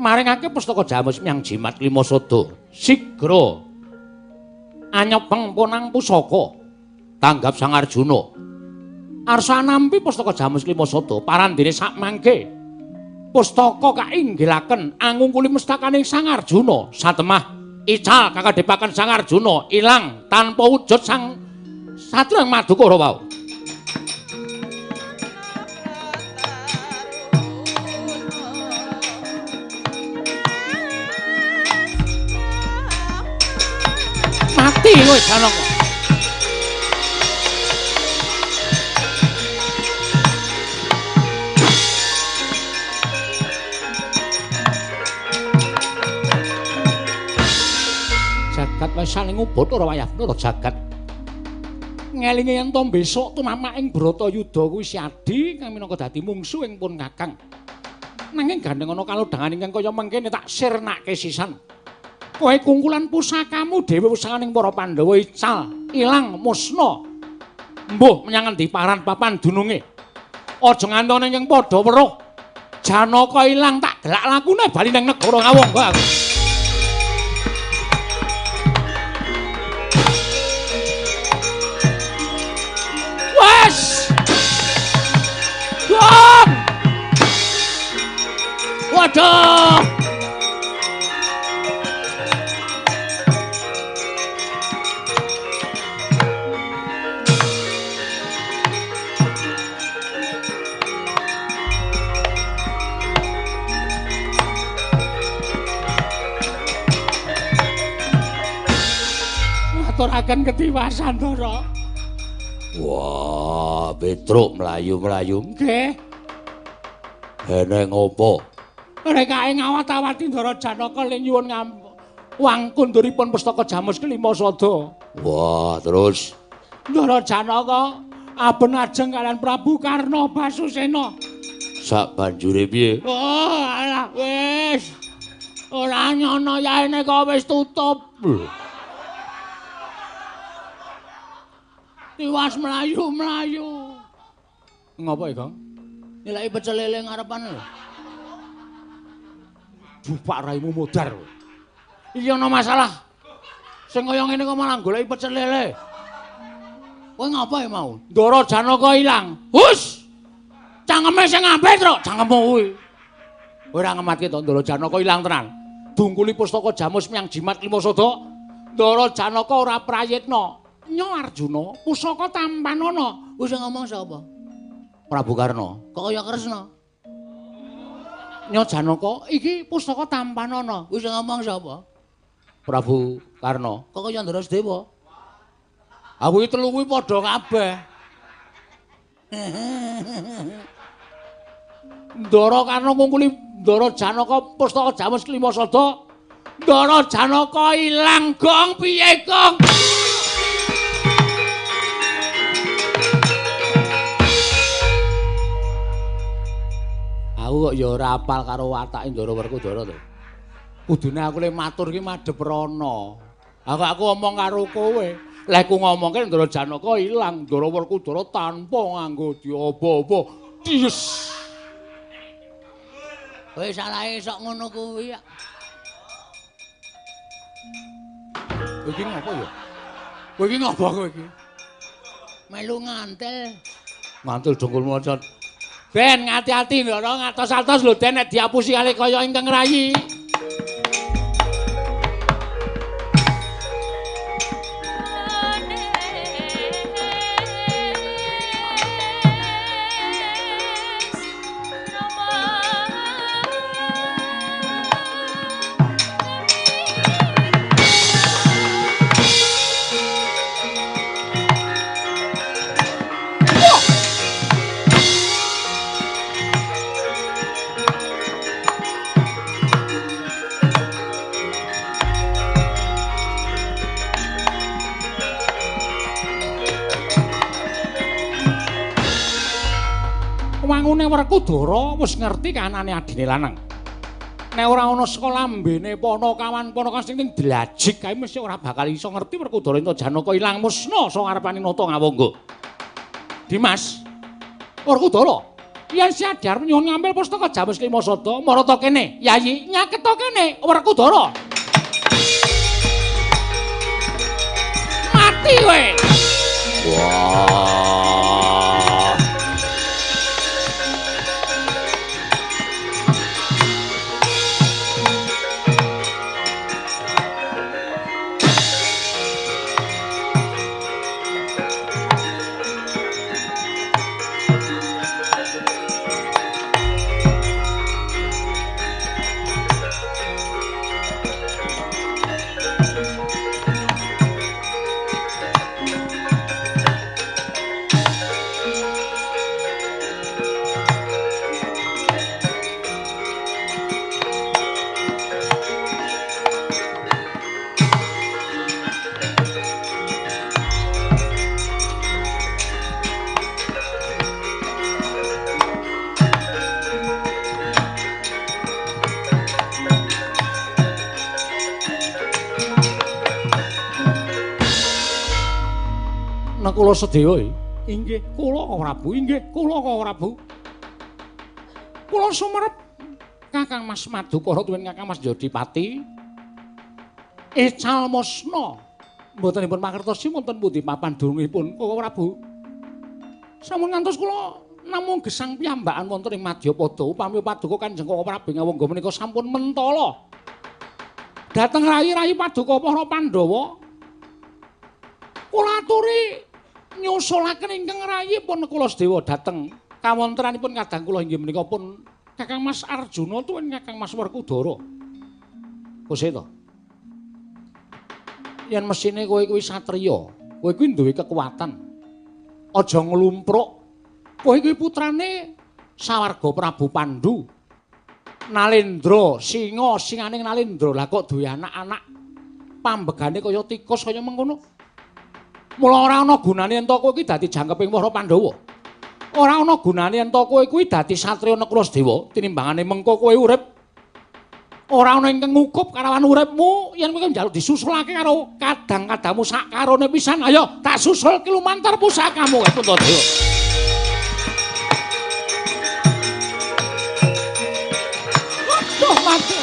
maringake pustaka Jamus Myang Jimat Lima Sada. Sigra anyepeng punang pusaka tanggap Sang Arjuna. Arsa nampi pustaka Jamus Lima Sada parandene sak mangke. Pustaka kainggilaken angungkuli mestakaning Sang Arjuna satemah ical kakadepaken Sang Arjuna ilang tanpa wujud Sang Satriya Madukara wau. Mati kowe Janaka. Jagat wis saling ngubut ora wayah nara jagat. Ngelingi yen to besok tumamak ing Bratayuda kuwi siadi kang minangka dadi mungsuh ing pun Kakang. Nanging gandeng ana kalodhangan ingkang kaya mengkene tak sirnake sisan. Kowe kungkulan pusakamu dhewe pusakaning para Pandhawa ical, ilang, musna. Mbuh menyang endi paran papan dununge. Aja ngantone ing padha weruh. Janaka ilang tak gelak lakune bali nang negara Ngawangga. Wes! Gong! Waduh! Ngaturaken ketiwasan Ndara. Wah, Petruk mlayu-mlayu. Nggih. Eneng apa? Rekae ngawat-awati Ndara Janaka ling nyuwun wangkunduripun pustaka Jamus Kelima Sada. Wah, terus Ndara Janaka aben ajeng kalian Prabu Karna Basusena. sak banjure piye? Oh, alah wis. Ora nyono yaene kok wis tutup. Tiwas mlayu-mlayu. Ngapa iki, Kang? Nilai pecel lele ngarepan lho. Bupak raimu modar. Iki ana masalah. Sing kaya ngene kok malah goleki pecel lele. Kowe ngapa mau? Ndara Janaka ilang. Hus! Cangkeme sing apik, Tru. Cangkemmu kuwi. Kowe ora ngematke to Ndara Janaka ilang tenan. Dungkuli pustaka Jamus Myang Jimat Lima Sada. Ndara Janaka ora prayitna. Nyo Arjuna, pusaka tampanana. Wis ngomong sapa? Prabu Karna. Kok kaya Kresna. Nyo Janaka, iki pusaka tampanana. Wis ngomong sapa? Prabu Karna. Kok kaya Ndrasdewa. Aku iki telu kuwi padha kabeh. Ndara Karna ngungkuli Ndara Janaka pustaka Jamus Lima Sada. Ndara Janaka ilang gong piye, Gong? Aku kok ya ora apal karo watake Ndara Werkudara to. Kudune aku le matur ki madhep rono. Aku omong karo kowe. Lek ku ngomongke Ndara Janaka ilang, Ndara Werkudara tanpa nganggo diapa-apa. Yes. Kowe salahe sok ngono kuwi ya. Kowe iki ngapa ya? Kowe iki ngapa kowe iki? Melu ngantel. Ngantel dongkul macan. Ben ngati-ati Ndara ngatos-atos lho Den nek diapusi kali kaya ingkang rayi. Wangune Werkudara wis ngerti kahanane adine lanang. Nek ora ana sekolah mbene Panakawan sing dlajik kae mesti ora bakal iso ngerti Werkudara ento Janaka ilang musna saka ngarepane Nata Ngawangga. Dimas, Werkudara, yen sadar nyuwun ngambil pustaka Jamus Lima Sada, marata kene. Yayi, nyaketa kene, Werkudara. Mati kowe. Wah. Kula sedewa inggih kula Prabu inggih kula Prabu kula sumerep Kakang Mas Madukara tuwin Kakang Mas Jodipati ical musna mboten dipun mangertosi wonten pundi papan durungipun Koko Prabu sampun ngantos kula namung gesang piyambakan wonten ing Madyapada upami Paduka Kanjeng Koko Prabu Ngawangga menika sampun mentala dhateng rayi-rayi Paduka para Pandhawa kula aturi nyusulaken ingkang rayipun kula sedewa dhateng kawontenanipun kadang kula inggih menika pun Kakang Mas Arjuna tuwin Kakang Mas Werkudara. Kose to. Yen mesine kowe kuwi satriya, kowe kuwi duwe kekuatan. Aja nglumpruk. Kowe kuwi putrane sawarga Prabu Pandhu. Nalendra, singaning Nalendra. Lah kok duwe anak-anak pambegane kaya tikus kaya mengkono. Mula ora ana gunane ento kowe kuwi dadi jangkeping para Pandhawa. Ora ana gunane ento kowe kuwi dadi satriya Nekrasedewa tinimbangane mengko kowe urip. Ora ana ingkang ngukup karawan uripmu yen kowe njaluk disusulake karo kadang-kadangmu sak karone pisan. Ayo tak susul ki lumantar pusakamu Puntadewa. Aduh mati.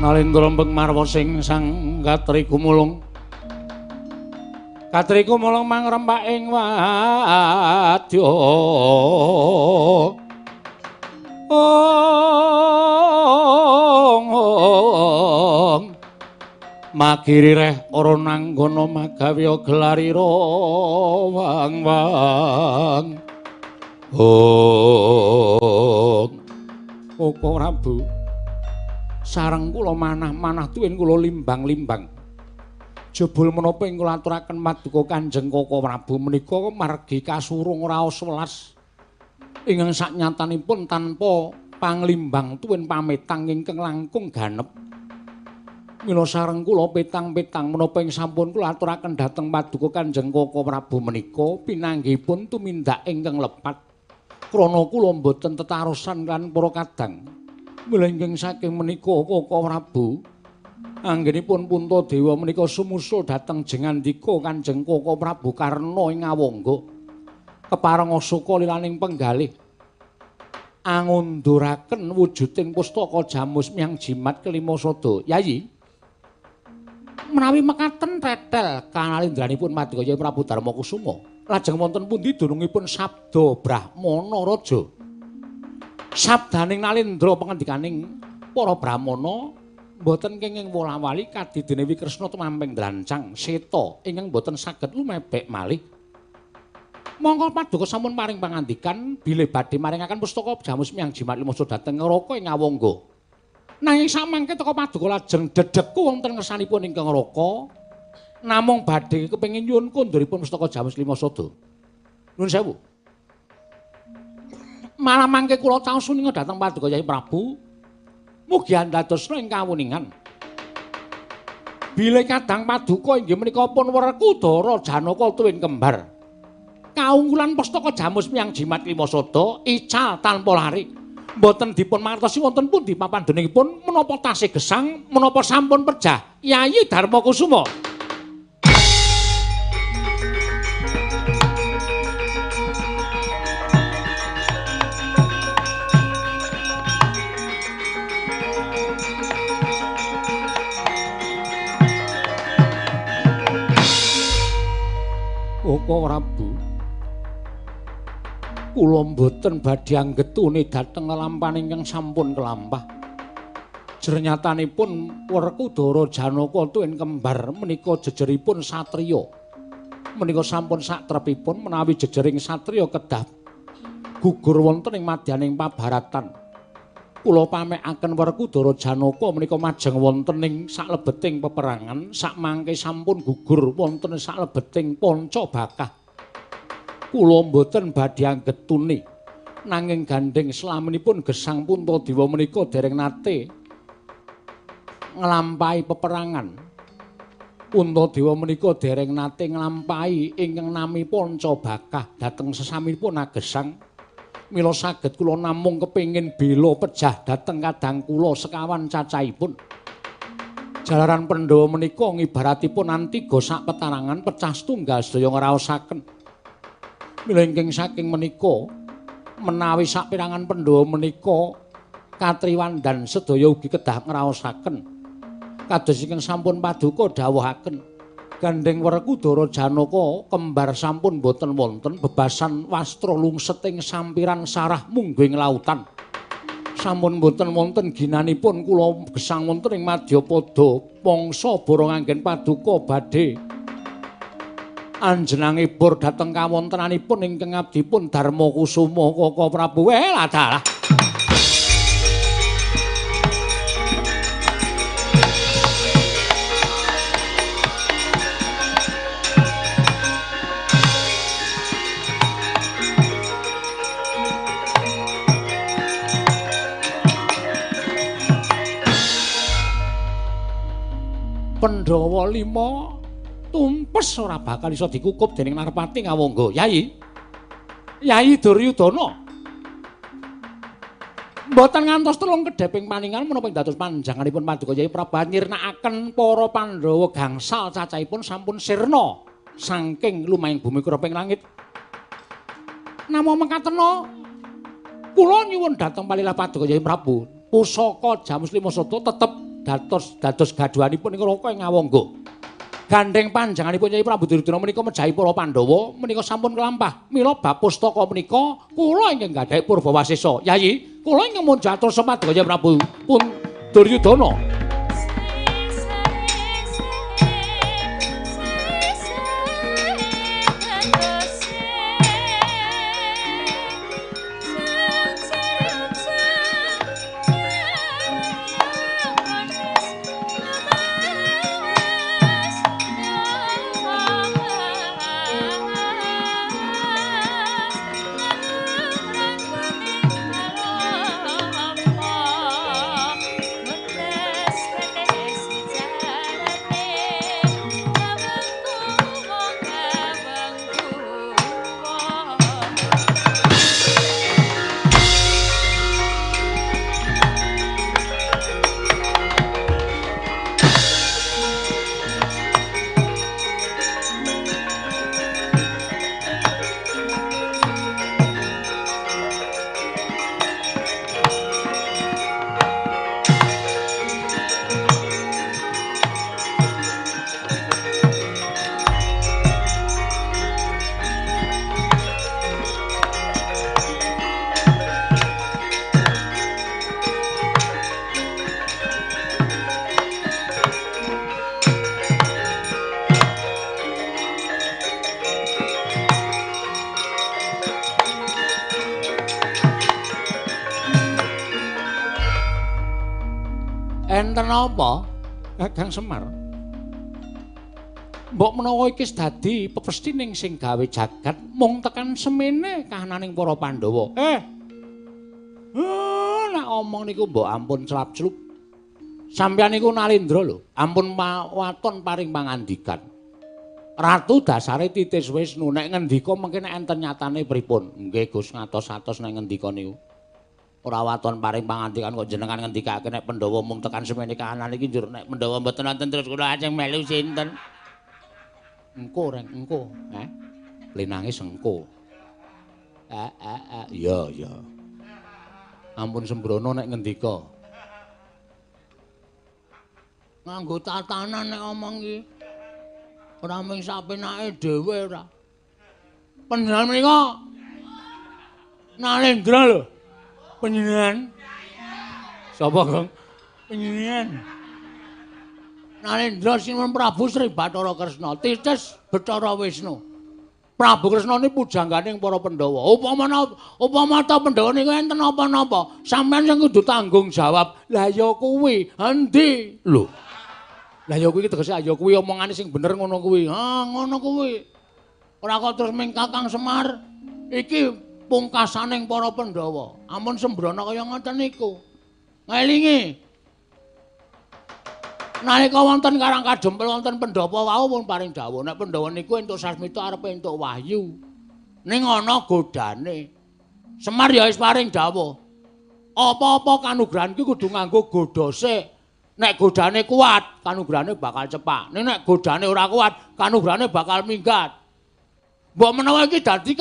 Nalendra mbeng marwa sing sang Katri Kumulung. Katri Kumulung mangrembak ing wadya. Magiri reh ora nanggana magawe gelarira wang-wang. Koko Prabu. Sareng kula manah-manah tuwin kula limbang-limbang. Jebul menapa ing kula aturaken Paduka Kanjeng Koko Prabu menika margi kasurung raos welas ingkang saknyatanipun tanpa panglimbang tuwin pametang ingkang langkung ganep. Mila sareng kula petang-petang menapa ing sampun kula aturaken dhateng Paduka Kanjeng Koko Prabu menika pinanggihipun tumindak ingkang lepat. Krana kula mboten tetarusan kan para kadang. Mlengking saking menika Koko Prabu anggenipun Puntadewa menika sumusul dhateng jengandika Kanjeng Koko Prabu Karna ing Ngawangga kepareng suka lilaning penggalih angunduraken wujuding pustaka Jamus Miang Jimat kelima sada. Yayi menawi mekaten tetel kanalindranipun Paduka Prabu Darmakusuma lajeng wonten pundi dunungipun sabda Brahmana Raja. Sabdaning Nalendra pangandikaning para brahmana boten kenging wola-wali kadidene Wikresna tumamping drancang seta ingkang boten saged lumebek malih. Monggo Paduka sampun paring pangandikan bilih badhe maringaken pustaka Jamus Miang Jimat lima sada dhateng Raka ing Ngawangga. Nanging samangke teka Paduka lajeng dedheku wonten ngersanipun ingkang Raka Namung badhe kepengin nyuwun konduripun Pustaka Jamus Lima Sada. Nuwun sewu. Malah mangke kula caos suninga dhateng Paduka Kyai Prabu. Mugi andadosna ing kawuningan. Bilih kadang Paduka inggih menika pun Werkudara Janaka tuwin kembar. Kaungkulan Pustaka Jamus miyang jimat Lima Sada ical tanpa lari. Mboten dipun mangertosi wonten pundi papandhenipun menapa tasih gesang menapa sampun pejah. Yayi Darma Kusuma. Koko Prabu, kula mboten badhe anggetune dhateng lampahan ingkang sampun kelampah. Jernyatanipun Werkudara Janaka tuwin kembar menika jejeripun satriya. Menika sampun satrepipun menawi jejering satriya kedah gugur wonten ing madyaning pabaratan. Kula pamekaken Werkudara Janaka menika majeng wonten ing saklebeting peperangan, sakmangke sampun gugur wonten saklebeting Pancabakah. Kula mboten badhe anggetune nanging gandeng slaminipun gesang Puntadewa menika dereng nate nglampahi peperangan. Puntadewa menika dereng nate nglampahi ingkang nami Pancabakah dhateng sesaminipun agesang. Mila saged kula namung kepingin bela pejah dhateng kadang kula sekawan cacahipun. Jalaran Pandhawa menika ngibaratipun antiga sak petarangan pecah setunggal sedaya ngraosaken. Mila ingkang saking menika menawi sak pirangan Pandhawa menika katriwandan sedaya ugi kedah ngraosaken. Kados ingkang sampun Paduka dawuhaken. Gandeng Werkudara Janaka kembar sampun boten wonten bebasan wastra lungset ing sampiran sarah mungging lautan. Sampun boten wonten ginanipun kula gesang wonten ing Madyapada mangsa bara nganggen Paduka badhe anjenangipun dhateng kawontenanipun ingkang abdipun Darma Kusuma Koko Prabu. Dalah. Pandhawa 5 tumpes ora bakal iso dikukup dening Narpati Ngawangga. Yayi Duryudana. Mboten ngantos telung kedheping paningan menapa dados panjanganipun Paduka Kyai Prabu nyirnakaken para Pandhawa gangsal cacahipun sampun sirna saking lumahing bumi kroping langit. Namo mengkatena kula nyuwun dhateng Palilah Paduka Kyai Prabu, pusaka Jamus Lima Sada tetep dados gaduhanipun ing Raka ing Ngawangga. Gandeng panjanganipun Kyai Prabu Duryudana menika mejahi para Pandhawa menika sampun kelampah. Mila bab pustaka menika kula ingkang gadhahi Purbawasesa. Yayi, kula ingkang mun jatur Paduka Kyai Prabu pun Duryudana. Enten apa, Kakang Semar? Mbok menawa iki dadi pepestining sing gawe jagat mung tekan semene kahananing para Pandhawa. Nek omong niku mbok ampun celap-celup. Sampeyan niku Nalendra lho, ampun waton paring pangandikan. Ratu dasare Titis Wisnu nek ngendika mengke nek enten nyatane pripun? Nggih Gus ngatos-atos nek ngendika niku. Ora waton paring pangandikan kok jenengan ngendikake nek Pandhawa mung tekan semene kahanan iki njur nek Pandhawa mboten wonten terus kula ajeng melu sinten? Engko reng engko, Linangis engko. Iya. Ampun sembrono nek ngendika. Nganggo tatanan nek omong iki. Ora mung sapenake dhewe ora. Panjenengan menika Nalendra lho. Panjenengan. Sapa, Gong? Panjenengan. Nalendra Sinuwun Prabu Sri Bathara Kresna, Titis Bathara Wisnu. Prabu Kresna ni pujangganing para Pandhawa. Upama ta Pandhawa niku enten apa-napa, sampeyan sing kudu tanggung jawab. Lah ya kuwi, endi? Lho. Lah ya kuwi tegese ya kuwi omongane sing bener ngono kuwi. Ngono kuwi. Ora kok terus ming Kakang Semar iki pungkasaning para Pandhawa. Ampun sembrono kaya ngoten niku. Ngelingi. Nalika wonten Karang Kadempel wonten Pandhawa wau pun paring dawuh nek Pandhawa niku entuk sasmita arepe entuk wahyu. Ning ana godane. Semar ya wis paring dawuh. Apa-apa kanugrahan iki kudu nganggo godha sik. Nek godane kuat, kanugrahane bakal cepak. Nek godane ora kuat, kanugrahane bakal minggat. Mbok menawa iki dadi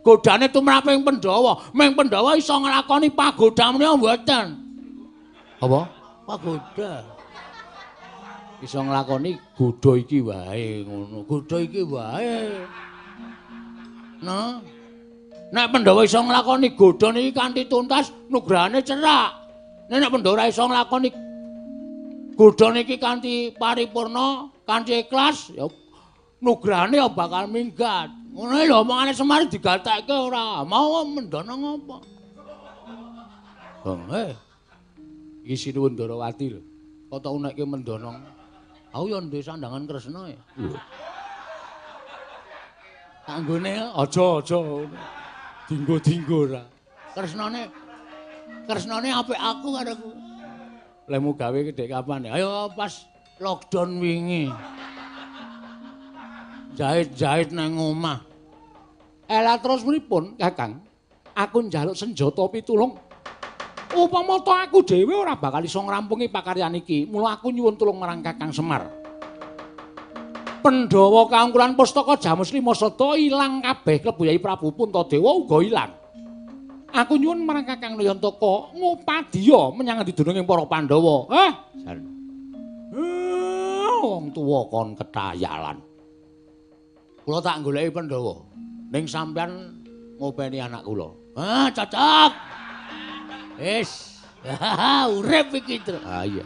godane tumraping Pandhawa, ming Pandhawa iso nglakoni pagoda menika mboten. Apa? Pagoda. Iso nglakoni godha iki wae ngono. Godha iki wae. Nah. Nek Pandhawa iso nglakoni godha niki kanthi tuntas, nugrahane cerak. Nek Pandhawa ora iso nglakoni godha niki kanthi paripurna, kanthi ikhlas, ya nugrahane ya bakal minggat. Ngono lho omongane Semar digatekke ora. Mau mendana ngapa? Iki Sinuwun Darawati lho. Kok tau nekke mendana. Aku ya ndek sandangan Kresna ya. Kanggone aja. Dinggo-dinggo ora. Kresnane apik aku karo aku. Lemu gawe gedhe kapan ya? Ayo pas lockdown wingi. Jahit-jahit nang omah. Lah terus pripun, Kakang? Aku njaluk senjata pitulung. Upama to aku dhewe ora bakal iso ngrampungi pakaryan iki. Mula aku nyuwun tulung marang Kakang Semar. Pandhawa kaungkulan pustaka Jamus Lima Sada ilang kabeh klebu Yai Prabu Puntadewa uga ilang. Aku nyuwun marang Kakang Nayantaka ngupadya menyang endi dununging para Pandhawa. Wong tuwa kon ketayalan. Kula tak goleki Pandhawa. Ning sampean ngopeni anak kula. Cocok. Wis. Urip iki, Tru. Iya.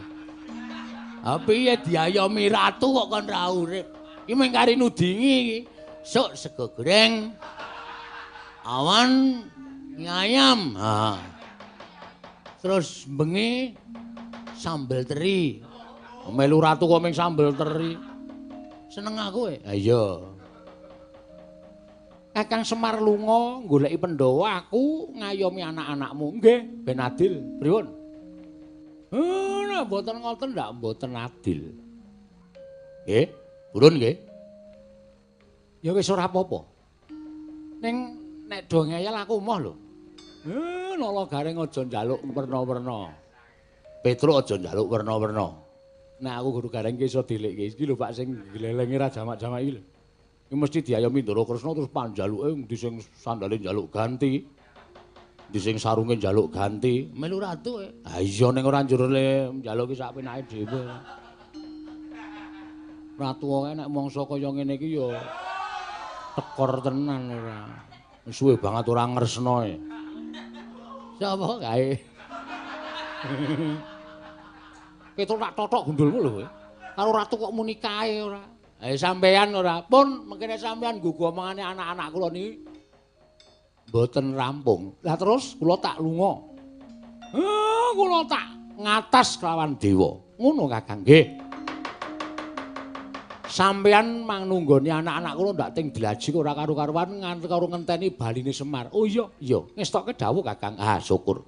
Piye diayomi ratu kok kon ra urip? Iki mung kari nudingi iki. Sok sego goreng. Awan ayam. Terus bengi sambel teri. Melu ratu kok mung sambel teri. Seneng aku iya. Kakang Semar lunga goleki Pandhawa, aku ngayomi anak-anakmu. Nggih, ben adil. Pripun? Nek mboten ngoten ndak mboten adil. Nggih, purun nggih. Ya wis ora apa-apa. Ning nek do ngeyel aku emoh lho. Nala garing aja njaluk werna-werna. Petruk aja njaluk werna-werna. Nek aku guru garing ki iso dilikke. Iki lho Pak sing glelengi ra jamak-jamak iki lho. Iki mesti diayomi Ndara Kresna terus panjaluke endi sing sandale njaluk ganti. Endi sing sarunge njaluk ganti. Melu ratu iya ning ora njur le njaluk ki sak penake dhewe. Ratu wae nek mangsa kaya ngene iki ya tekor tenan ora. Suwe banget ora ngresna. Sapa kae? Ketok tak totok gundulmu lho kowe. Karo ratu kok muni kae ora. Sampeyan ora pun mengkene sampeyan nggugu omongane anak-anak kula niki mboten rampung. Lah terus kula tak lunga. Kula tak ngatas kelawan dewa. Ngono Kakang nggih. Sampeyan mang nunggoni anak-anak kula ndak ting dilaji ora karo-karuan nganti karo ngenteni baline Semar. Oh iya, iya, ngestokke dawuh Kakang. Ah, syukur.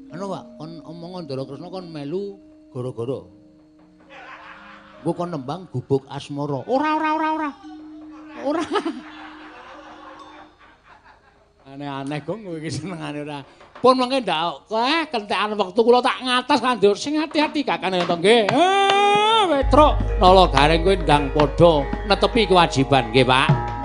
Anu, Pak, kon omong Ndara Kresna kon melu gara-gara. Engko kon nembang gubuk asmara. Ora. Ora. Aneh-aneh Gong kowe iki senengane ora. Pun mengke ndak kentekan wektu kula tak ngatas kandur sing ati-ati Kakang to nggih. Petruk nala garing kowe ndang padha netepi kewajiban nggih, Pak.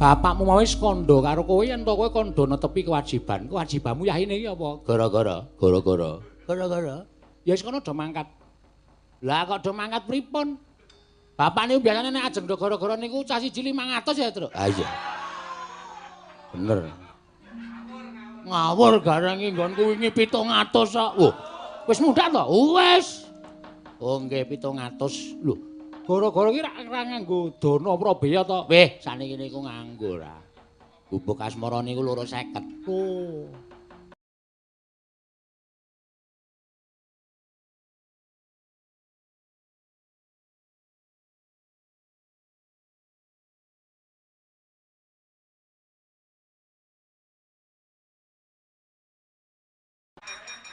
Bapakmu mau wis kandha karo kowe yen to kowe kandha netepi kewajiban. Kewajibanmu yahine iki apa? Gara-gara. Ya wis kono do mangkat. Lah kok do mangkat pripun? Bapak niku biasane nek ajeng do gara-gara niku cah siji 500 ya, Truk. Ah iya. Bener. Ngawur garange nggonku wingi 700 kok. Wah, wis mudhak to? Wis. Oh nggih 700. Lho. Gara-gara iki ra nganggo dana Prabaya to. Weh, saniki niku nganggo ra. Gubuk asmara niku 250. Oh.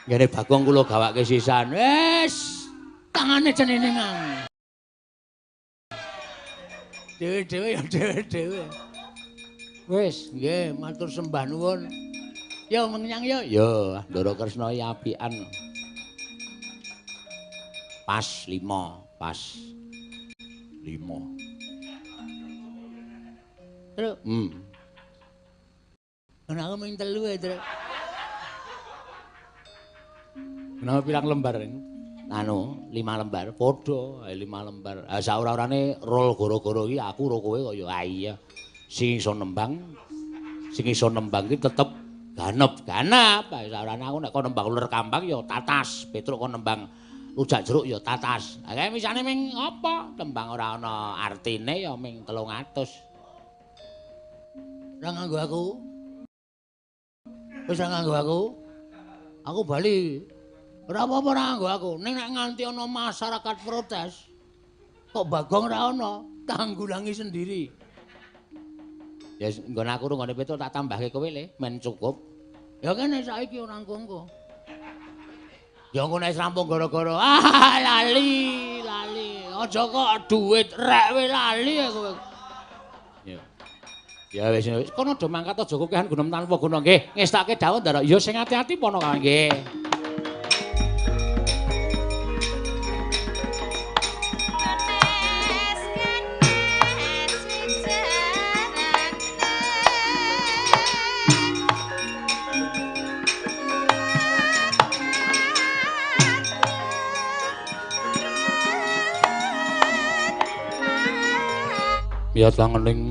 Ngene Bagong kula gawake sisan. Wis, tangane cenene ngang. Dewe-dewe ya dewe-dewe. Wis, nggih, matur sembah nuwun. Ya menyang ya. Ya, Ndara Kresna ya apian. Pas 5, pas 5. Terus, Ana aku mung 3 ae, Truk. Kenapa pirang lembar ini? Anu, 5 lembar. Padha, 5 lembar. Ah saora-orane rol gara-gara iki aku karo kowe kok ya iya. Sing iso nembang iki tetep ganep. Saorane aku nek kon nembang uler kambang ya tatas. Petruk kon nembang rujak jeruk ya tatas. Lah kae misane ming apa? Tembang ora ana artine ya ming 300. Ora nganggo aku. Wis nganggo aku. Aku bali. Ora apa-apa ora nganggo aku. Ning nek nganti ana masyarakat protes, kok Bagong ora ana, tanggulangi sendiri. Ya nggon aku rungone Petruk tak tambahke kowe le, men cukup. Ya kene saiki ora engko-engko. Ya engko nek rampung gara-gara lali. Aja kok duit rek we lali kowe. Ya. Ya wis kono do mangkat aja kokehan gunem tanpa guna nggih. Ngestake dawuh Ndara. Ya sing ati-ati pono kae nggih. Miat langening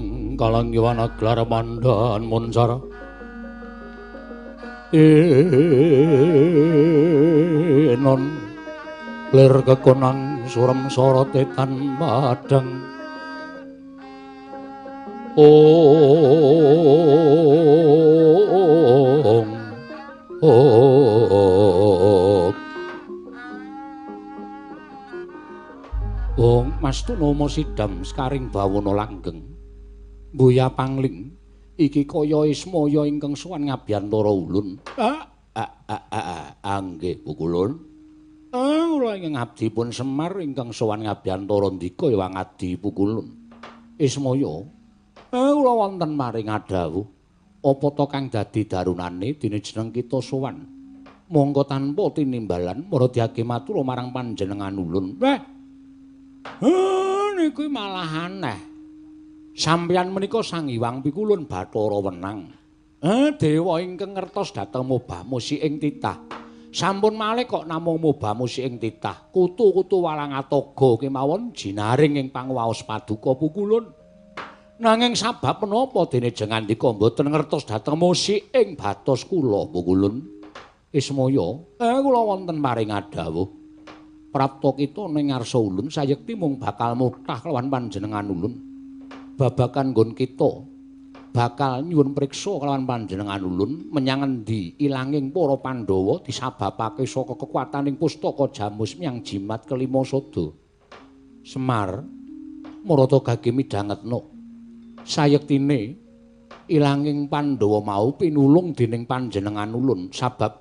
kalanggiwan aglar mandhan munsara non lir kekonang surem sorotetan madang Mastu nama sidam skaring bawana langgeng. Mbuya pangling iki kaya ismaya ingkang sowan Ngabyantara Ulun. Nggih, Bukulun. Kula ingkang abdipun Semar ingkang sowan Ngabyantara ndika ya ngadi Bukulun. Ismaya. Kula wonten maring adhawuh. Apa to kang dadi darunane dene jeneng kita sowan? Monggo tanpa tinimbalan maradhyake matur marang panjenengan Ulun. Niku malah aneh. Sampeyan menika Sang Hyang Pikulun Bathara Wenang. Dewa ingkang ngertos dhateng Mobamusi ing titah. Sampun malih kok namung Mobamusi ing titah. Kutu-kutu Walangataga kemawon jinaring ing pangwaos paduka Pukulun. Nanging sabab menapa dene Jengandika mboten ngertos dhateng musik ing batos kula Pukulun Ismaya? Kula wonten paring adhawuh. Prapta kita ning ngarsa ulun sayekti mung bakal mutah kelawan panjenengan ulun. Babakan nggon kita bakal nyuwun priksa kelawan panjenengan ulun menyang endi ilanging para Pandhawa disababake saka kekuataning pustaka Jamus Myang Jimat kelima Sada. Semar marata gage midhangetna sayektine ilanging Pandhawa mau pinulung dening panjenengan ulun sabab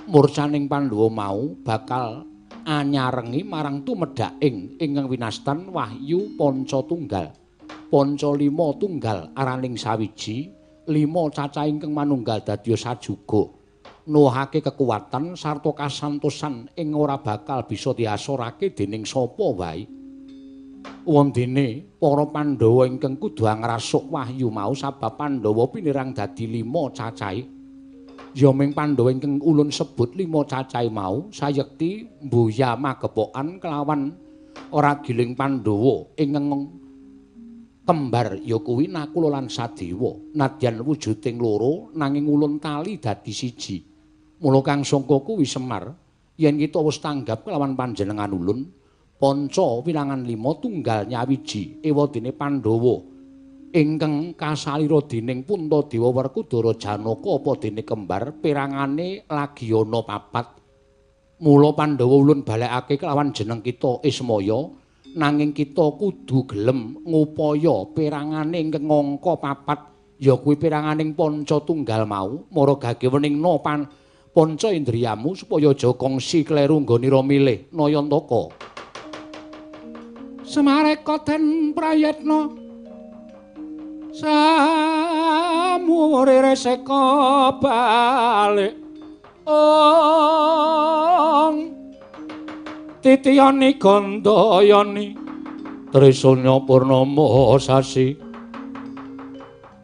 murcaning Pandhawa mau bakal anyarengi marang tumedhaking ingkang winastan Wahyu Pancatunggal. Panca lima tunggal araning sawiji, lima cacah ingkang manunggal dadya sajuga. Nuwuhake kekuatan sarta kasantosan ing ora bakal bisa diasorake dening sapa wae. Wondene para Pandhawa ingkang kudu ngrasuk wahyu mau sabab Pandhawa pinirang dadi lima cacahe. Ya ming Pandhawa ingkang ulun sebut lima cacahe mau sayekti mbuya magepokan kelawan ora giling Pandhawa ingkang kembar ya kuwi Nakula lan Sadewa. Nadyan wujuding loro nanging ulun tali dadi siji. Mula kang sangka kuwi Semar yen kita wis tanggap kelawan panjenengan ulun panca wilangan 5 tunggal nyawiji ewadene Pandhawa ingkang kasalira dening Puntadewa Werkudara Janaka apa dene kembar pirangane lagi ana 4. Mula Pandhawa ulun balekake kelawan jeneng kita Ismaya nanging kita kudu gelem ngupaya pirangane ingkang angka 4 ya kuwi piranganing panca tunggal mau mara gage weningna panca indriyamu supaya aja kongsi kleru nggonira milih Nayantaka. Semareka den prayetna samure reseka balik titiyani gandayani trisulya purnama sasi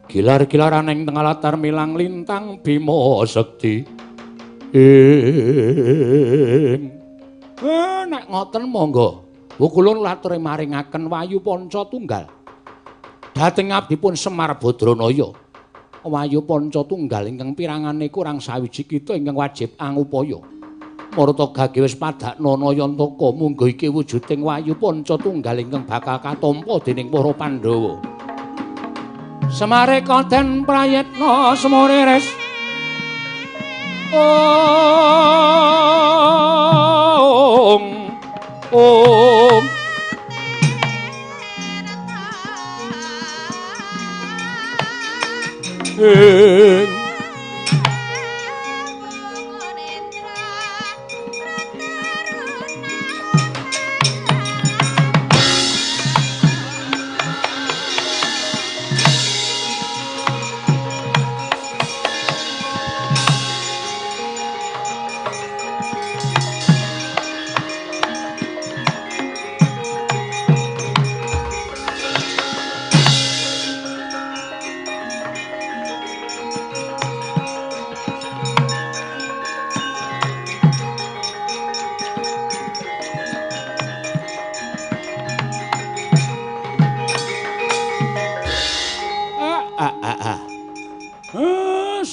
gilar-gilaran ing tengah latar milang lintang Bima Sekti nek ngoten monggo kula laturi maringaken Wahyu Pancatunggal dhateng abdipun Semar Badranaya. Wahyu Pancatunggal ingkang pirangane kurang sawiji kita ingkang wajib angupaya marta gage wis padakna Nayantaka munggo iki wujuding Wahyu Pancatunggal ingkang bakal katampa dening para Pandhawa. Semareka den prayetna semuriris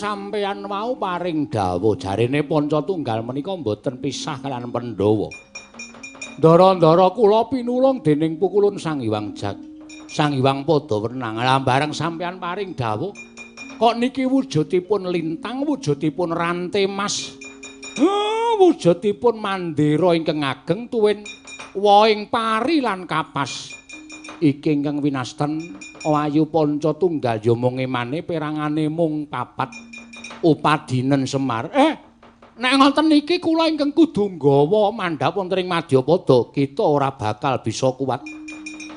sampeyan mau paring dawuh jarene Pancatunggal menika mboten pisah kaliyan Pandhawa. Ndara-ndara kula pinulung dening pukulun Sang Hyang Sang Hyang Padawenang. Lah bareng sampeyan paring dawuh kok niki wujudipun lintang, wujudipun rantai mas. Wujudipun mandira ingkang ageng tuwin woing pari lan kapas. Iki ingkang winastan Wahyu Pancatunggal ya mung emane pirangane mung 4 upadinen Semar. Nek ngoten niki kula ingkang kudu nggawa mandhap wonten ing Madyapada, kita ora bakal bisa kuat.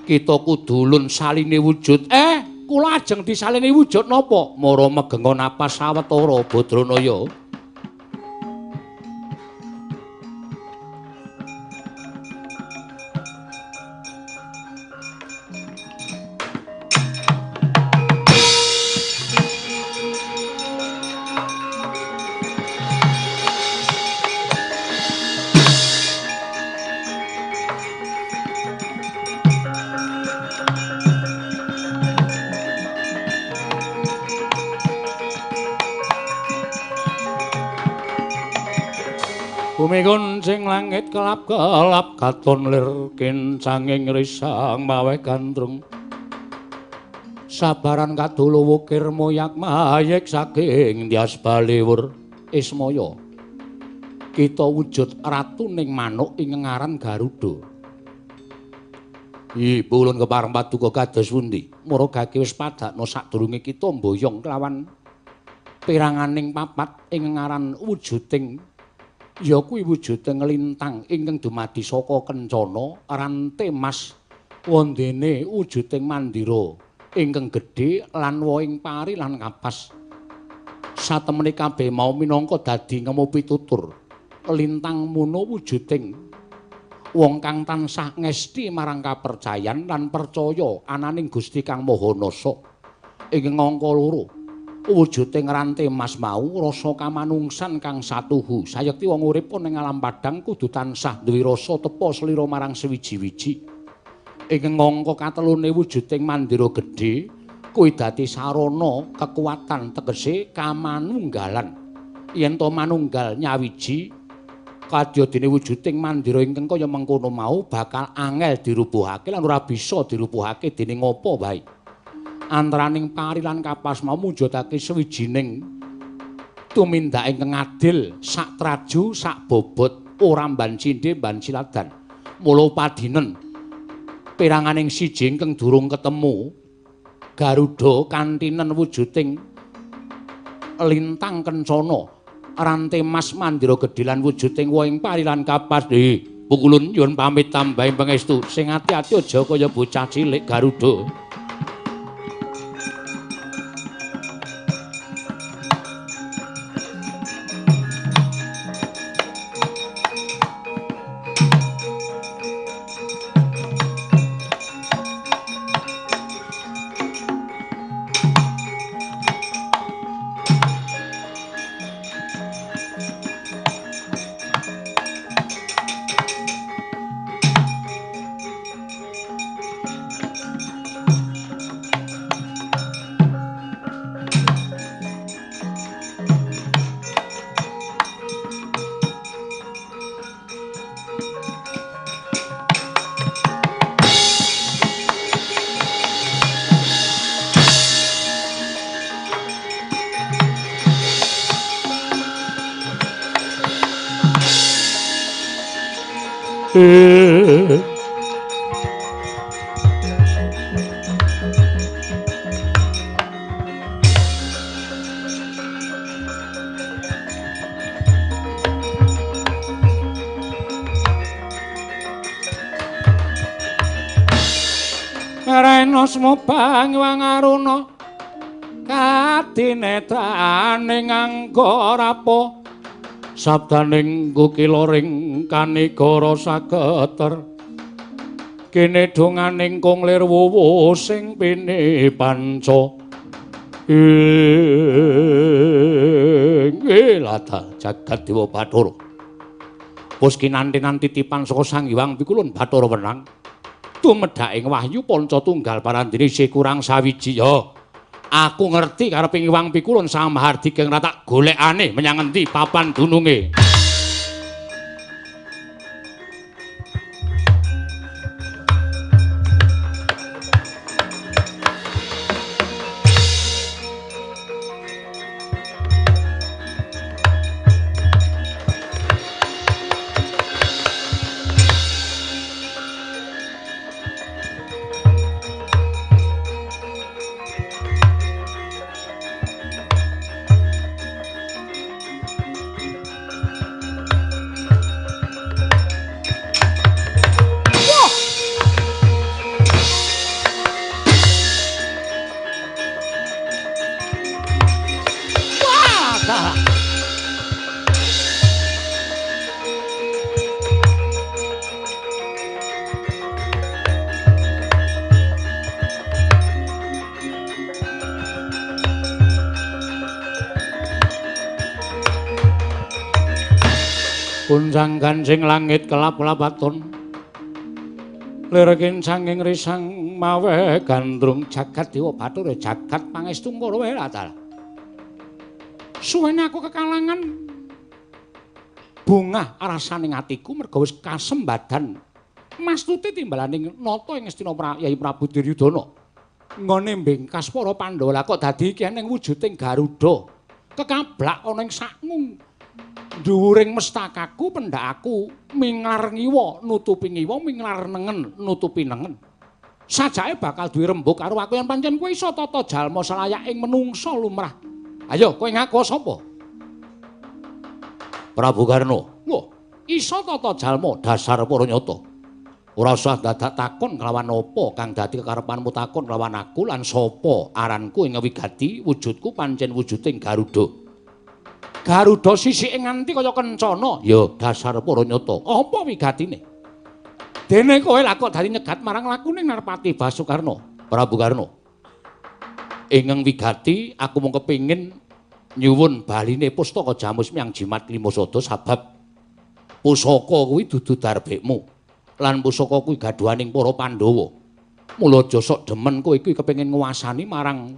Kita kudu ulun saline wujud. Kula ajeng disaline wujud napa? Mara megenga napas sawetara Badranaya. Bumi kuncing langit kelap-kelap katon lir kincanging risang mawe gandrung. Sabaran kadulu wukir moyak mayek saking Tyas Baliwur Ismaya. Kita wujud ratuning manuk ing ngaran Garuda. Ibu ulun kepareng paduka kados pundi? Muragake wis padakna sadurunge kita mboyong kelawan piranganing papat ing ngaran wujuding ya kuwi wujuding lintang ingkang dumadi saka kencana rante mas wondene wujuding mandira ingkang gedhe lan woing pari lan kapas satemene kabeh mau minangka dadi ngemu pitutur lintang muno wujuding wong kang tansah ngesti marang kapercayan lan percaya ananing Gusti Kang Maha Nasa ing angka loro wujuding ranté mas mau rasa kamanungsan kang satuhu sayekti wong urip ning alam padang kudu tansah duwe rasa tepa slira marang sewiji-wiji ing angka katelune wujuding mandira gedhe kuwi dadi sarana kekuatan tegese kamanunggalan yen to manunggal nyawiji kadya dene wujuding mandira ingkang kaya mengkono mau bakal angel dirubuhake lan ora bisa dirubuhake dening apa wae antaraning pari lan kapas mau mujudake sewijining tumindak ingkang adil sak traju sak bobot ora mban cindhe mban ciladan mula padinen piranganing siji ingkang durung ketemu Garuda kantinen wujuding lintang kencana ranté mas mandira gedhe lan wujuding woing pari lan kapas pukulun nyuwun pamit tambahing pangestu sing ati-ati aja kaya bocah cilik Garuda. Rainosmo Banyuwang Aruna katinetraning Anggarapo sabdaning kukiloring kanigara sageter kene donganing kunglir wuwu sing pini panca lata jagat dewa Bathara pus kinantenan titipan saka Sang Hyang Pikulun Bathara Wenang tumedhaking wahyu panca tunggal parandene isih kurang sawiji ya aku ngerti kareping Hyang Pikulun Sang Mahardika ora tak golekane menyang endi papan dununge. Kunjang gancing langit kelap-kelapaton lirikin sanging risang mawe gandrung jagat dewa Bathara jagat pangestu ngkara wae latal suwene aku kekalangan bungah rasaning atiku merga wis kasembadan mastuti timbalaning nata ing Astina Yai Prabu Duryudana. Nggone mbengkas para Pandhawa lah kok dadi iki ning wujuding Garuda. Kekablak ana ing sakngung dhuwuring mestakaku pendhakaku minglar ngiwa nutupi ngiwa minglar nengen nutupi nengen. Sajake bakal duwe rembug karo aku yen pancen kowe iso tata jalma salayaking menungsa lumrah. Ayo kowe ngaku sapa? Prabu Karno. Wah, iso tata jalma dasar para nyata. Ora usah dadak takon kelawan apa kang dadi kekarepanmu takon kelawan aku lan sapa aranku ing wigati wujudku pancen wujuding Garuda. Garuda sisike nganti kaya kencana. Ya dasar para nyata. Apa wigatine? Dene kowe lak kok dadi nyegat marang lakune Narpati Basukarna. Prabu Karno. Ingkang wigati aku mung kepingin nyuwun baline pustaka Jamus Myang Jimat Limasada sabab pusaka kuwi dudu darbekmu. Lan pusaka kuwi gaduhaning para Pandhawa. Mula aja sok demen kowe iki kepengin nguwasani marang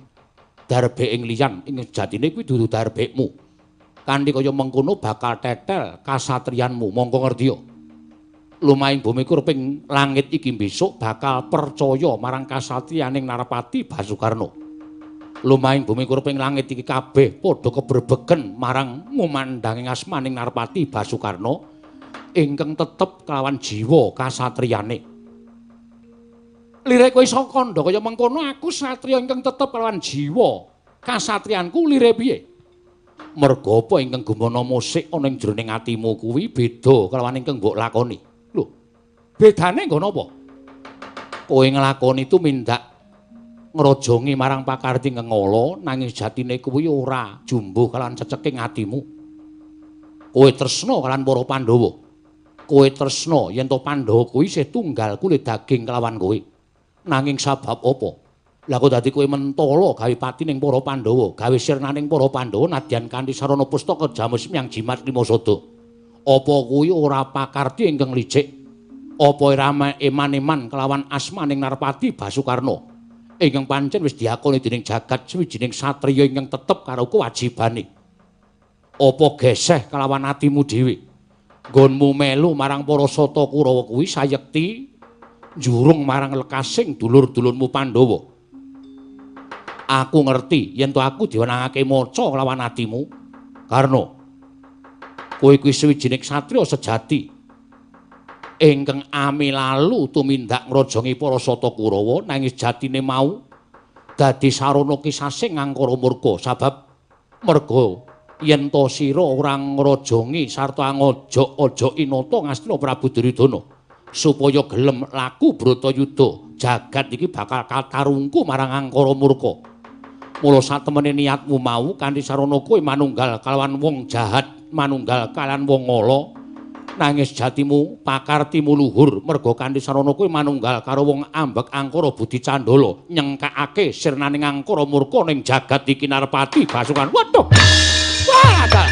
darbek ing liyan ing jatine kuwi dudu darbekmu. Kanthi kaya mengkono bakal tetel kasatriyanmu. Monggo ngertiya. Lumahing bumi kurping langit iki besok bakal percaya marang kasatriyaning Narpati Basukarna. Lumahing bumi kurping langit iki kabeh padha keberbegen marang ngumandhanging asmaning Narpati Basukarna. Ingkang tetep kelawan jiwa kasatriyane. Lire kowe iso kandha kaya mengkono aku satriya ingkang tetep kelawan jiwa kasatriyanku lire piye? Merga apa ingkang gumana musik ana ing jroning atimu kuwi beda kelawan ingkang mbok lakoni. Lho, bedane nggono apa? Kowe nglakoni tumindak ngrojongi marang pakarti ngengala nanging jatine kuwi ora jumbuh kelawan ceceking atimu. Kowe tresna kelawan para Pandhawa. Kowe tresna yen to Pandhawa kuwi isih tunggal kulit daging kelawan kowe. Nanging sabab apa? Lah kok dadi kowe mentala gawe pati ning para Pandhawa, gawe sirnaning para Pandhawa nadyan kanthi sarana pustaka Jamus Myang Jimat Limasada. Apa kuwi ora pakarti ingkang licik? Apa eman-eman kelawan asmaning Narpati Basukarna? Ingkang pancen wis diakoni dening jagat sawijining satriya ingkang tetep karo kewajibane. Apa geseh kelawan atimu dhewe? Nggonmu melu marang para Sata Kurawa kuwi sayekti njurung marang lekasing dulur-dulurmu Pandhawa. Aku ngerti yen to aku diwenangake maca kelawan atimu karena kowe kuwi sawijining satriya sejati ingkang amilalu tumindak ngrojongi para Sata Kurawa nanging jatine mau dadi sarana kisasing angkara murka sabab merga yen to sira ora ngrojongi sarta ngojok-ojok inata ngastina Prabu Duryudana supaya gelem laku Bratayuda jagat iki bakal katarungku marang angkara murka. Mula satemene niatmu mau kanthi sarana kowe manunggal kalawan wong jahat, manunggal kalawan wong ala nanging jatimu pakartimu luhur merga kanthi sarana kowe manunggal karo wong ambek angkara budi candala nyengkakake sirnaning angkara murka ning jagat iki Narpati Basukan. Waduh. Wah, ada.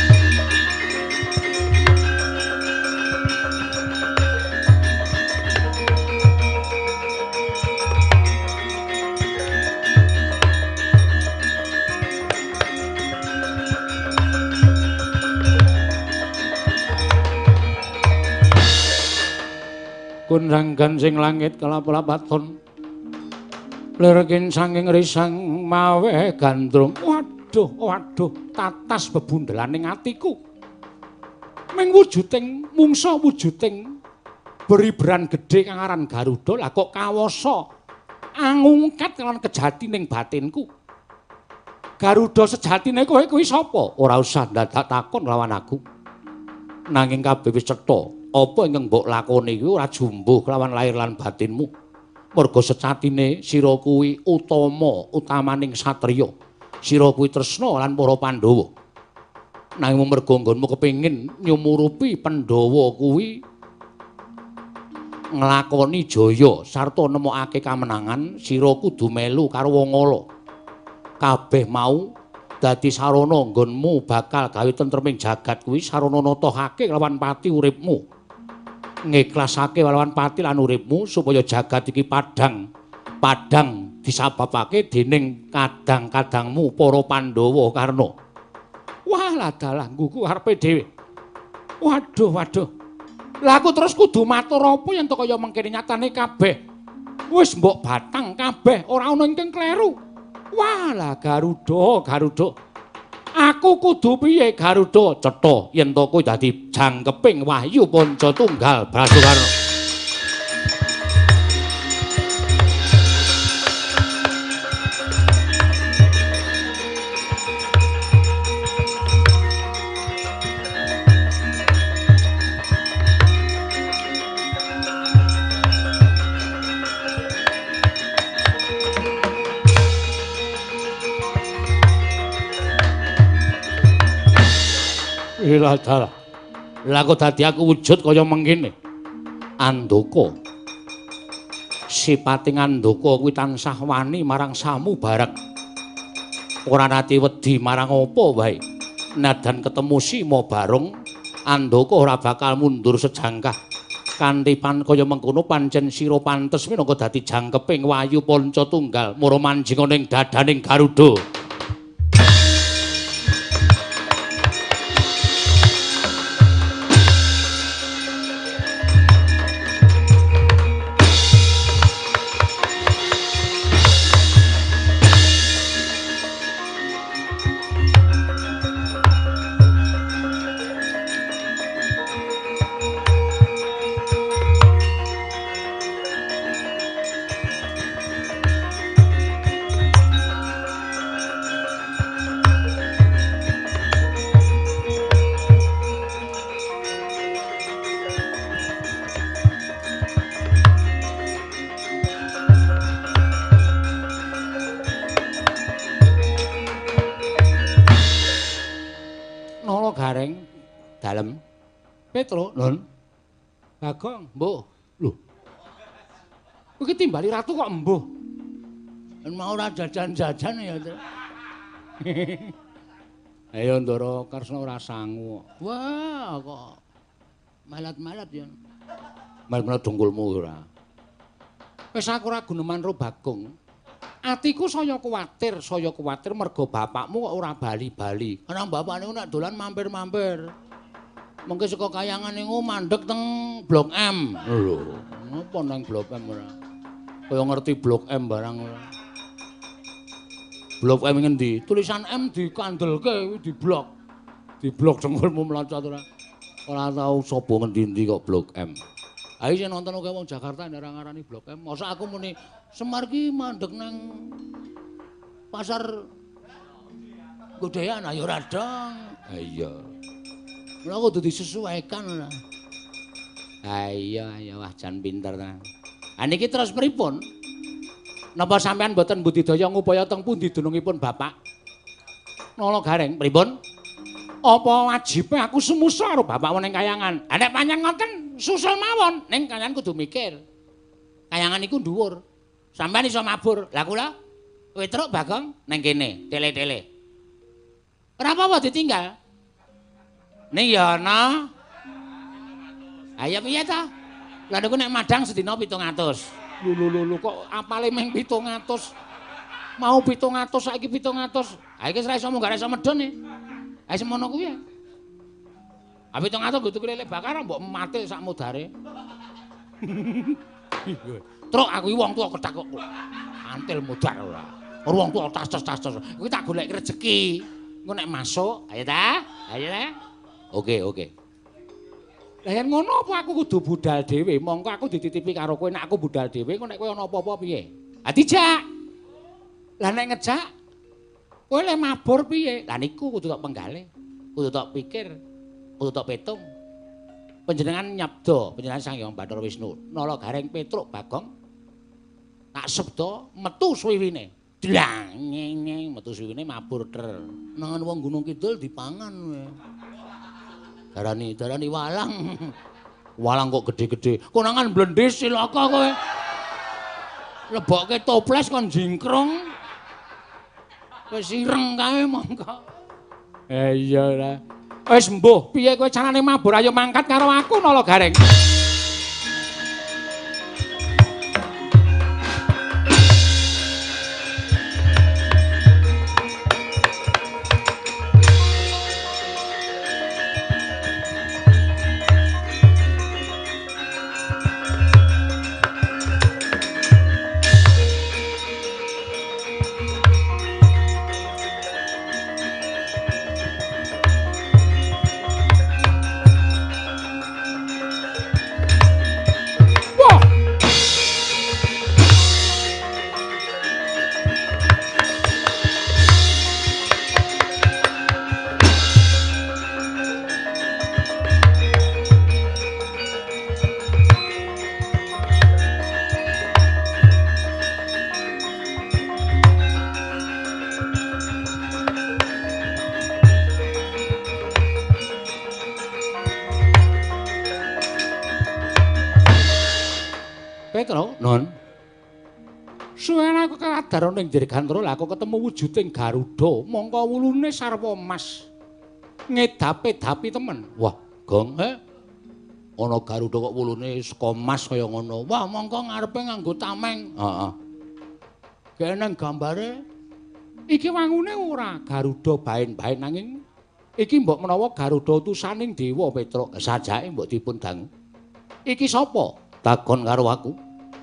Kunranggan sing langit kelap-lapaton lerkin sanging risang mawe gandrung. Waduh, tatas bebundelaning atiku. Ming wujuding mungsa wujuding beriberan gedhe kang aran Garuda lah kok kawasa angungkat kelawan kejatining batinku. Garuda sejatine kowe kuwi sapa? Ora usah dadak takon lawan aku. Nanging kabeh wis cetha. Apa ingkang mbok lakoni kuwi ora jumbuh kelawan lahir lan batinmu. Merga sejatine sira kuwi utamaning satriya. Sira kuwi tresna lan para Pandhawa. Nanging merga nggonmu kepengin nyumurupi Pandhawa kuwi nglakoni jaya sarta nemokake kamenangan, sira kudu melu karo wong ala. Kabeh mau dadi sarana nggonmu bakal gawe tentreming jagat kuwi sarana natohake lawan pati uripmu. Ngiklasake lawan pati lan uripmu supaya jagat iki padhang disababake dening kadang-kadangmu para Pandhawa Karna. Wah, ladalah ngguku arepe dhewe. Waduh, waduh. Lah aku terus kudu matur apa yen to kaya mengkene nyatane kabeh. Wis mbok batang kabeh, ora ana ingkang kleru. Walah Garuda, Garuda. Aku kudu piye Garuda cetha yen to kowe dadi jangkeping Wahyu Pancatunggal Basukarna. Iladara. Lah kok dadi aku wujud kaya mengkene. Andaka. Sipating Andaka kuwi tansah wani marang samu barek. Ora nate wedi marang apa wae. Nadan ketemu Sima Barung, Andaka ora bakal mundur sejangkah. Kanthi kaya mengkono pancen sira pantes minangka dadi jangkeping Wahyu Pancatunggal mara manjing ning dadaning Garuda. Dalem. Petro, Nun. Bagong, mbuh. Lho. Iki timbali ratu kok embuh. Mau ora jajan-jajan ya. Ayo Ndara Kresna ora sangu. Wah, kok malat-malat ya. Malat-malat dengkulmu ora. Wis aku ora guneman ro Bagong. Atiku saya kuwatir mergo bapakmu kok ora bali-bali. Karena bapakne nek dolan mampir-mampir. Mengke saka kayangan niku mandeg teng Blok M. Lho, napa nang Blok M ora? Kaya ngerti Blok M barang ora. Blok M ngendi? Tulisan M dikandelke di blok. Di blok dengkulmu mlocot ora. Ora tau sapa ngendi-endi kok Blok M. Ayo sing nonton kaya wong Jakarta nek ora ngarani Blok M. Masa aku muni Semar ki mandeg nang pasar Godayan ayo ora dong. Ha iya. Ora kudu disesuaikan ora. Ha iya ya wah jan pinter tenan. Ha niki terus pripun? Napa sampean mboten budidaya ngupaya teng pundi dunungipun Bapak? Nala Gareng pripun? Apa wajibe aku sumusa karo bapakmu ning kayangan? Ha nek panjang ngoten susul mawon ning kayangan kudu mikir. Kayangan iku dhuwur. Sampeyan iso mabur. Lah kula kowe truk Bagong ning kene, tele-tele. Ora apa-apa ditinggal. Ning ya ana. Ayo piye ta? Lah niku nek madang sedina 700. Lho kok apale meng 700. Mau 700 saiki 700. Ha iki wis ra iso munggah iso medhon e. Ha semono kuwi ya. Ha 700 kudu lele bakar mbok mate sak mudare. Truk aku iki wong tuwa ketak kok. Antil mudar ora. Wong tuwa tas-tas. Kuwi tak golek rezeki. Engko nek masuk, ayo ta? Ayo ta? Oke. Lah yen ngono apa aku kudu budal dhewe? Mongko aku dititipi karo kowe nek aku budal dhewe, engko nek kowe ana apa-apa piye? Ha dijak. Lah nek ngejak kowe le mabur piye? Lah niku kudu tok penggale. Kudu tok pikir. Kudu tok petung. Panjenengan nyabda, panjenengan Sang Hyang Bathara Wisnu, Nala Gareng Petruk Bagong. Tak sebda metu suwiwine. Dlang nyeng metu suwiwine mabur ter. Nangan wong Gunung Kidul dipangan kowe. Darani walang. Walang kok gede-gede. Konangan blendis cilaka kowe. Lebokke toples kon jingkrong. Wis ireng kae mongko. Iya lah. Wis mbuh, piye kowe carane mabur ayo mangkat karo aku Nala Gareng. Petro, Nun. suwen aku kadar ning Dirgantara lah aku ketemu wujuding Garuda, mongko wulune sarwa emas. Ngedapi temen. Wah, Gong, ana Garuda kok wulune saka emas kaya ngono. Wah, mongko ngarepe nganggo tameng. Heeh. Kene gambare iki wangune ora Garuda baen-baen nanging iki mbok menawa Garuda utusaning dewa Petruk. Sajake mbok dipun dangu. Iki sapa? Takon karo aku.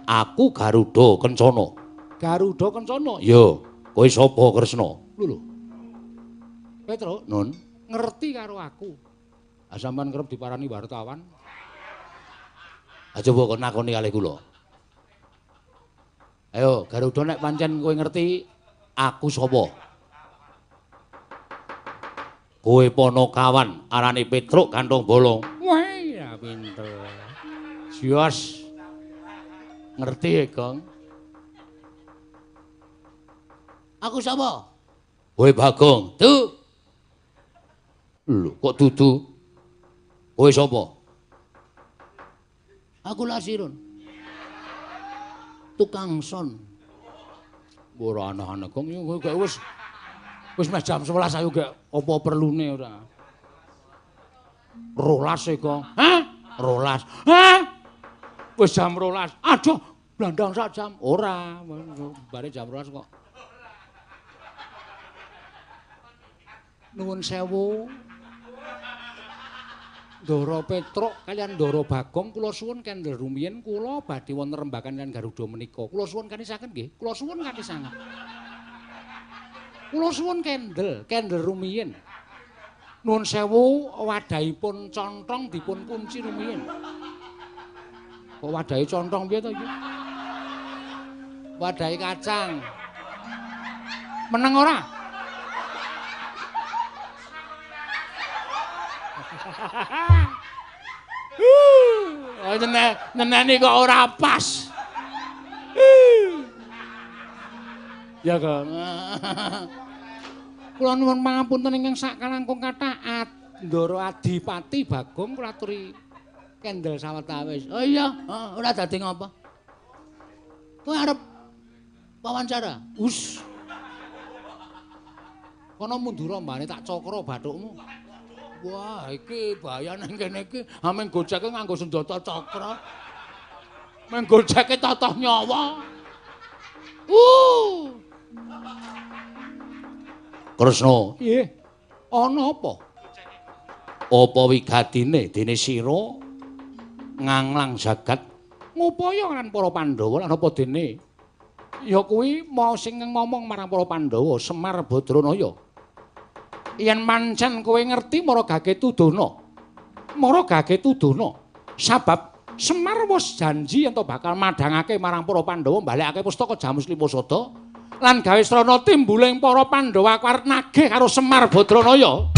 Aku Garuda Kencana. Garuda Kencana. Yo, kowe sapa Kresna? Lho. Petruk, Nun. ngerti karo aku. Ah sampean kerep diparani wartawan. Aja mbok nakoni kalih kula. Ayo, Garuda nek pancen kowe ngerti aku sapa? Kowe Panakawan, arane Petruk Kantong Bolong. Wah, ya pinter. Sios. Ngerti ya, Gong? Aku sapa? Kowe Bagong. Tuh. Lho, kok dudu? Kowe sapa? Aku Lasirun. Tukang son. Ora aneh-aneh, Gong. Kowe gak wis meh jam 11 ayo gak apa perlune ora. 12 e, Gong. Hah? 12. Hah? Wis jam 12. Aduh, blandang sak jam. Ora, bare jam 12 kok. Nuwun sewu. Ndara Petruk kalian Ndara Bagong kula suwun kendel rumiyin kula badhe wonten rembakan kalian Garuda menika. Kula suwun kanisaken nggih. Kula suwun kanthi sanget. Kula suwun kendel rumiyin. Nuwun sewu wadhahipun contong dipun kunci rumiyin. Kok wadahe contong piye to iki? Wadahe kacang. Meneng ora? Neneni kok ora pas. Ya, Kang. Kula nuwun pangapunten ingkang sak kalangkung kathah Ndara Adipati Bagong kula aturi kendel sawetawis. Oh iya, ora dadi ngapa? Kowe arep wawancara? Us. Kono mundur mbane tak cokro bathukmu. Wah, iki bahaya nang kene iki. Ameng gojeke nganggo senjata cakra. Meng gojeke totoh nyawa. Kresna. Nggih. Ana apa? Apa wigatine dene sira nganglang jagat Ngupaya kan para Pandhawa lan apa dene? Ya kuwi mau sing ngomong marang para Pandhawa Semar Badranaya. Yen mancen kowe ngerti mara gage tudana. Mara gage tudana. Sabab Semar wis janji yen to bakal madhangake marang para Pandhawa balekake pustaka Jamus Limasada lan gawe srana timbuling para Pandhawa arep nagih karo Semar Badranaya.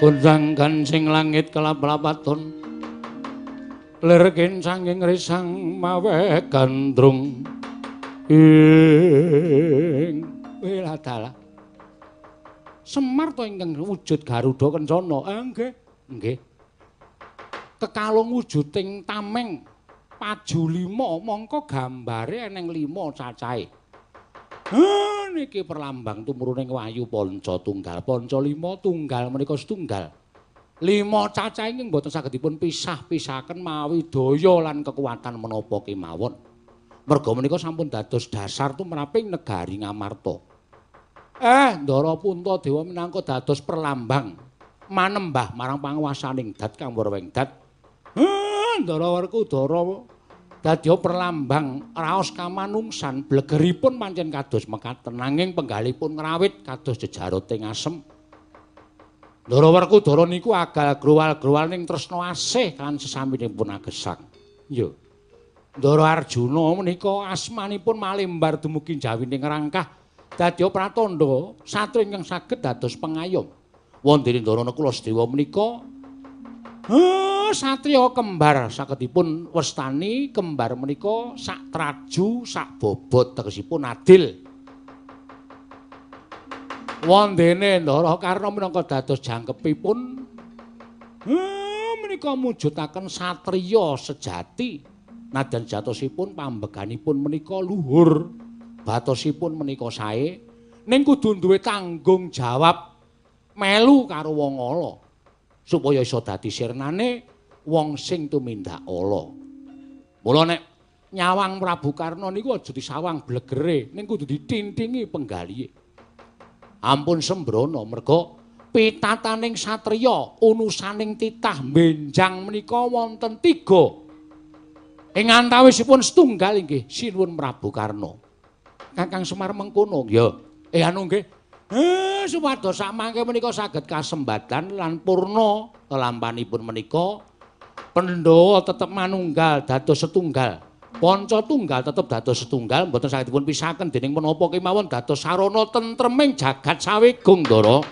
Kundang gancing langit kelap-lapaton lerken sanging risang mawe gandrung ing wiladala Semar to ingkang wujud Garuda Kencana nggih kekalung wujuding tameng paju 5 mongko gambare eneng 5 cacahe niki perlambang tumruning Wahyu Panca tunggal Panca 5 tunggal menika setunggal Lima cacah ingkang boten saged dipun pisah-pisahaken mawi daya lan kekuatan menapa kemawon. Merga menika sampun dados dasar tumraping negari Ngamarta. Ndara Puntadewa minangka dados perlambang manembah marang panguwasaning dat Kang Werwengdat. Ndara Werkudara dadya perlambang raos kamanungsan blegeripun pancen kados mekaten nanging penggalipun ngrawit kados jejaroting asem. Ndara Werkudara niku agal growal-growal ning tresna asih kan sesampinipun agesang. Iya. Ndara Arjuna menika asmanipun malembar dumugi jawining rangkah dadya pratandha satria ingkang saged dados pengayom. Wonten Ndara Nakula Sedewa menika satriya kembar sagedipun wastani kembar menika sak traju sak bobot tegesipun adil. Wondene Ndara Karna minangka dados jangkepipun menika mujudaken satriya sejati nadyan jatosipun pambeganipun menika luhur batosipun menika sae ning kudu duwe tanggung jawab melu karo wong ala supaya iso dadi sirnane wong sing tumindak ala. Mula nek nyawang Prabu Karna niku aja disawang blegere ning kudu ditintingi penggalihe. Ampun sembrono merga pitataning satriya unusaning titah benjang menika wonten 3. Ing antawisipun setunggal inggih sinuwun Prabu Karna. Kakang Semar mengkono ya. Anu nggih. Supados samangke menika saged kasembadan lan purna kelampanipun menika Pandhawa tetep manunggal dados setunggal. Panca tunggal tetep dados setunggal mboten saged dipun pisahaken dening menapa kemawon dados sarana tentreming jagat sawegung Ndara.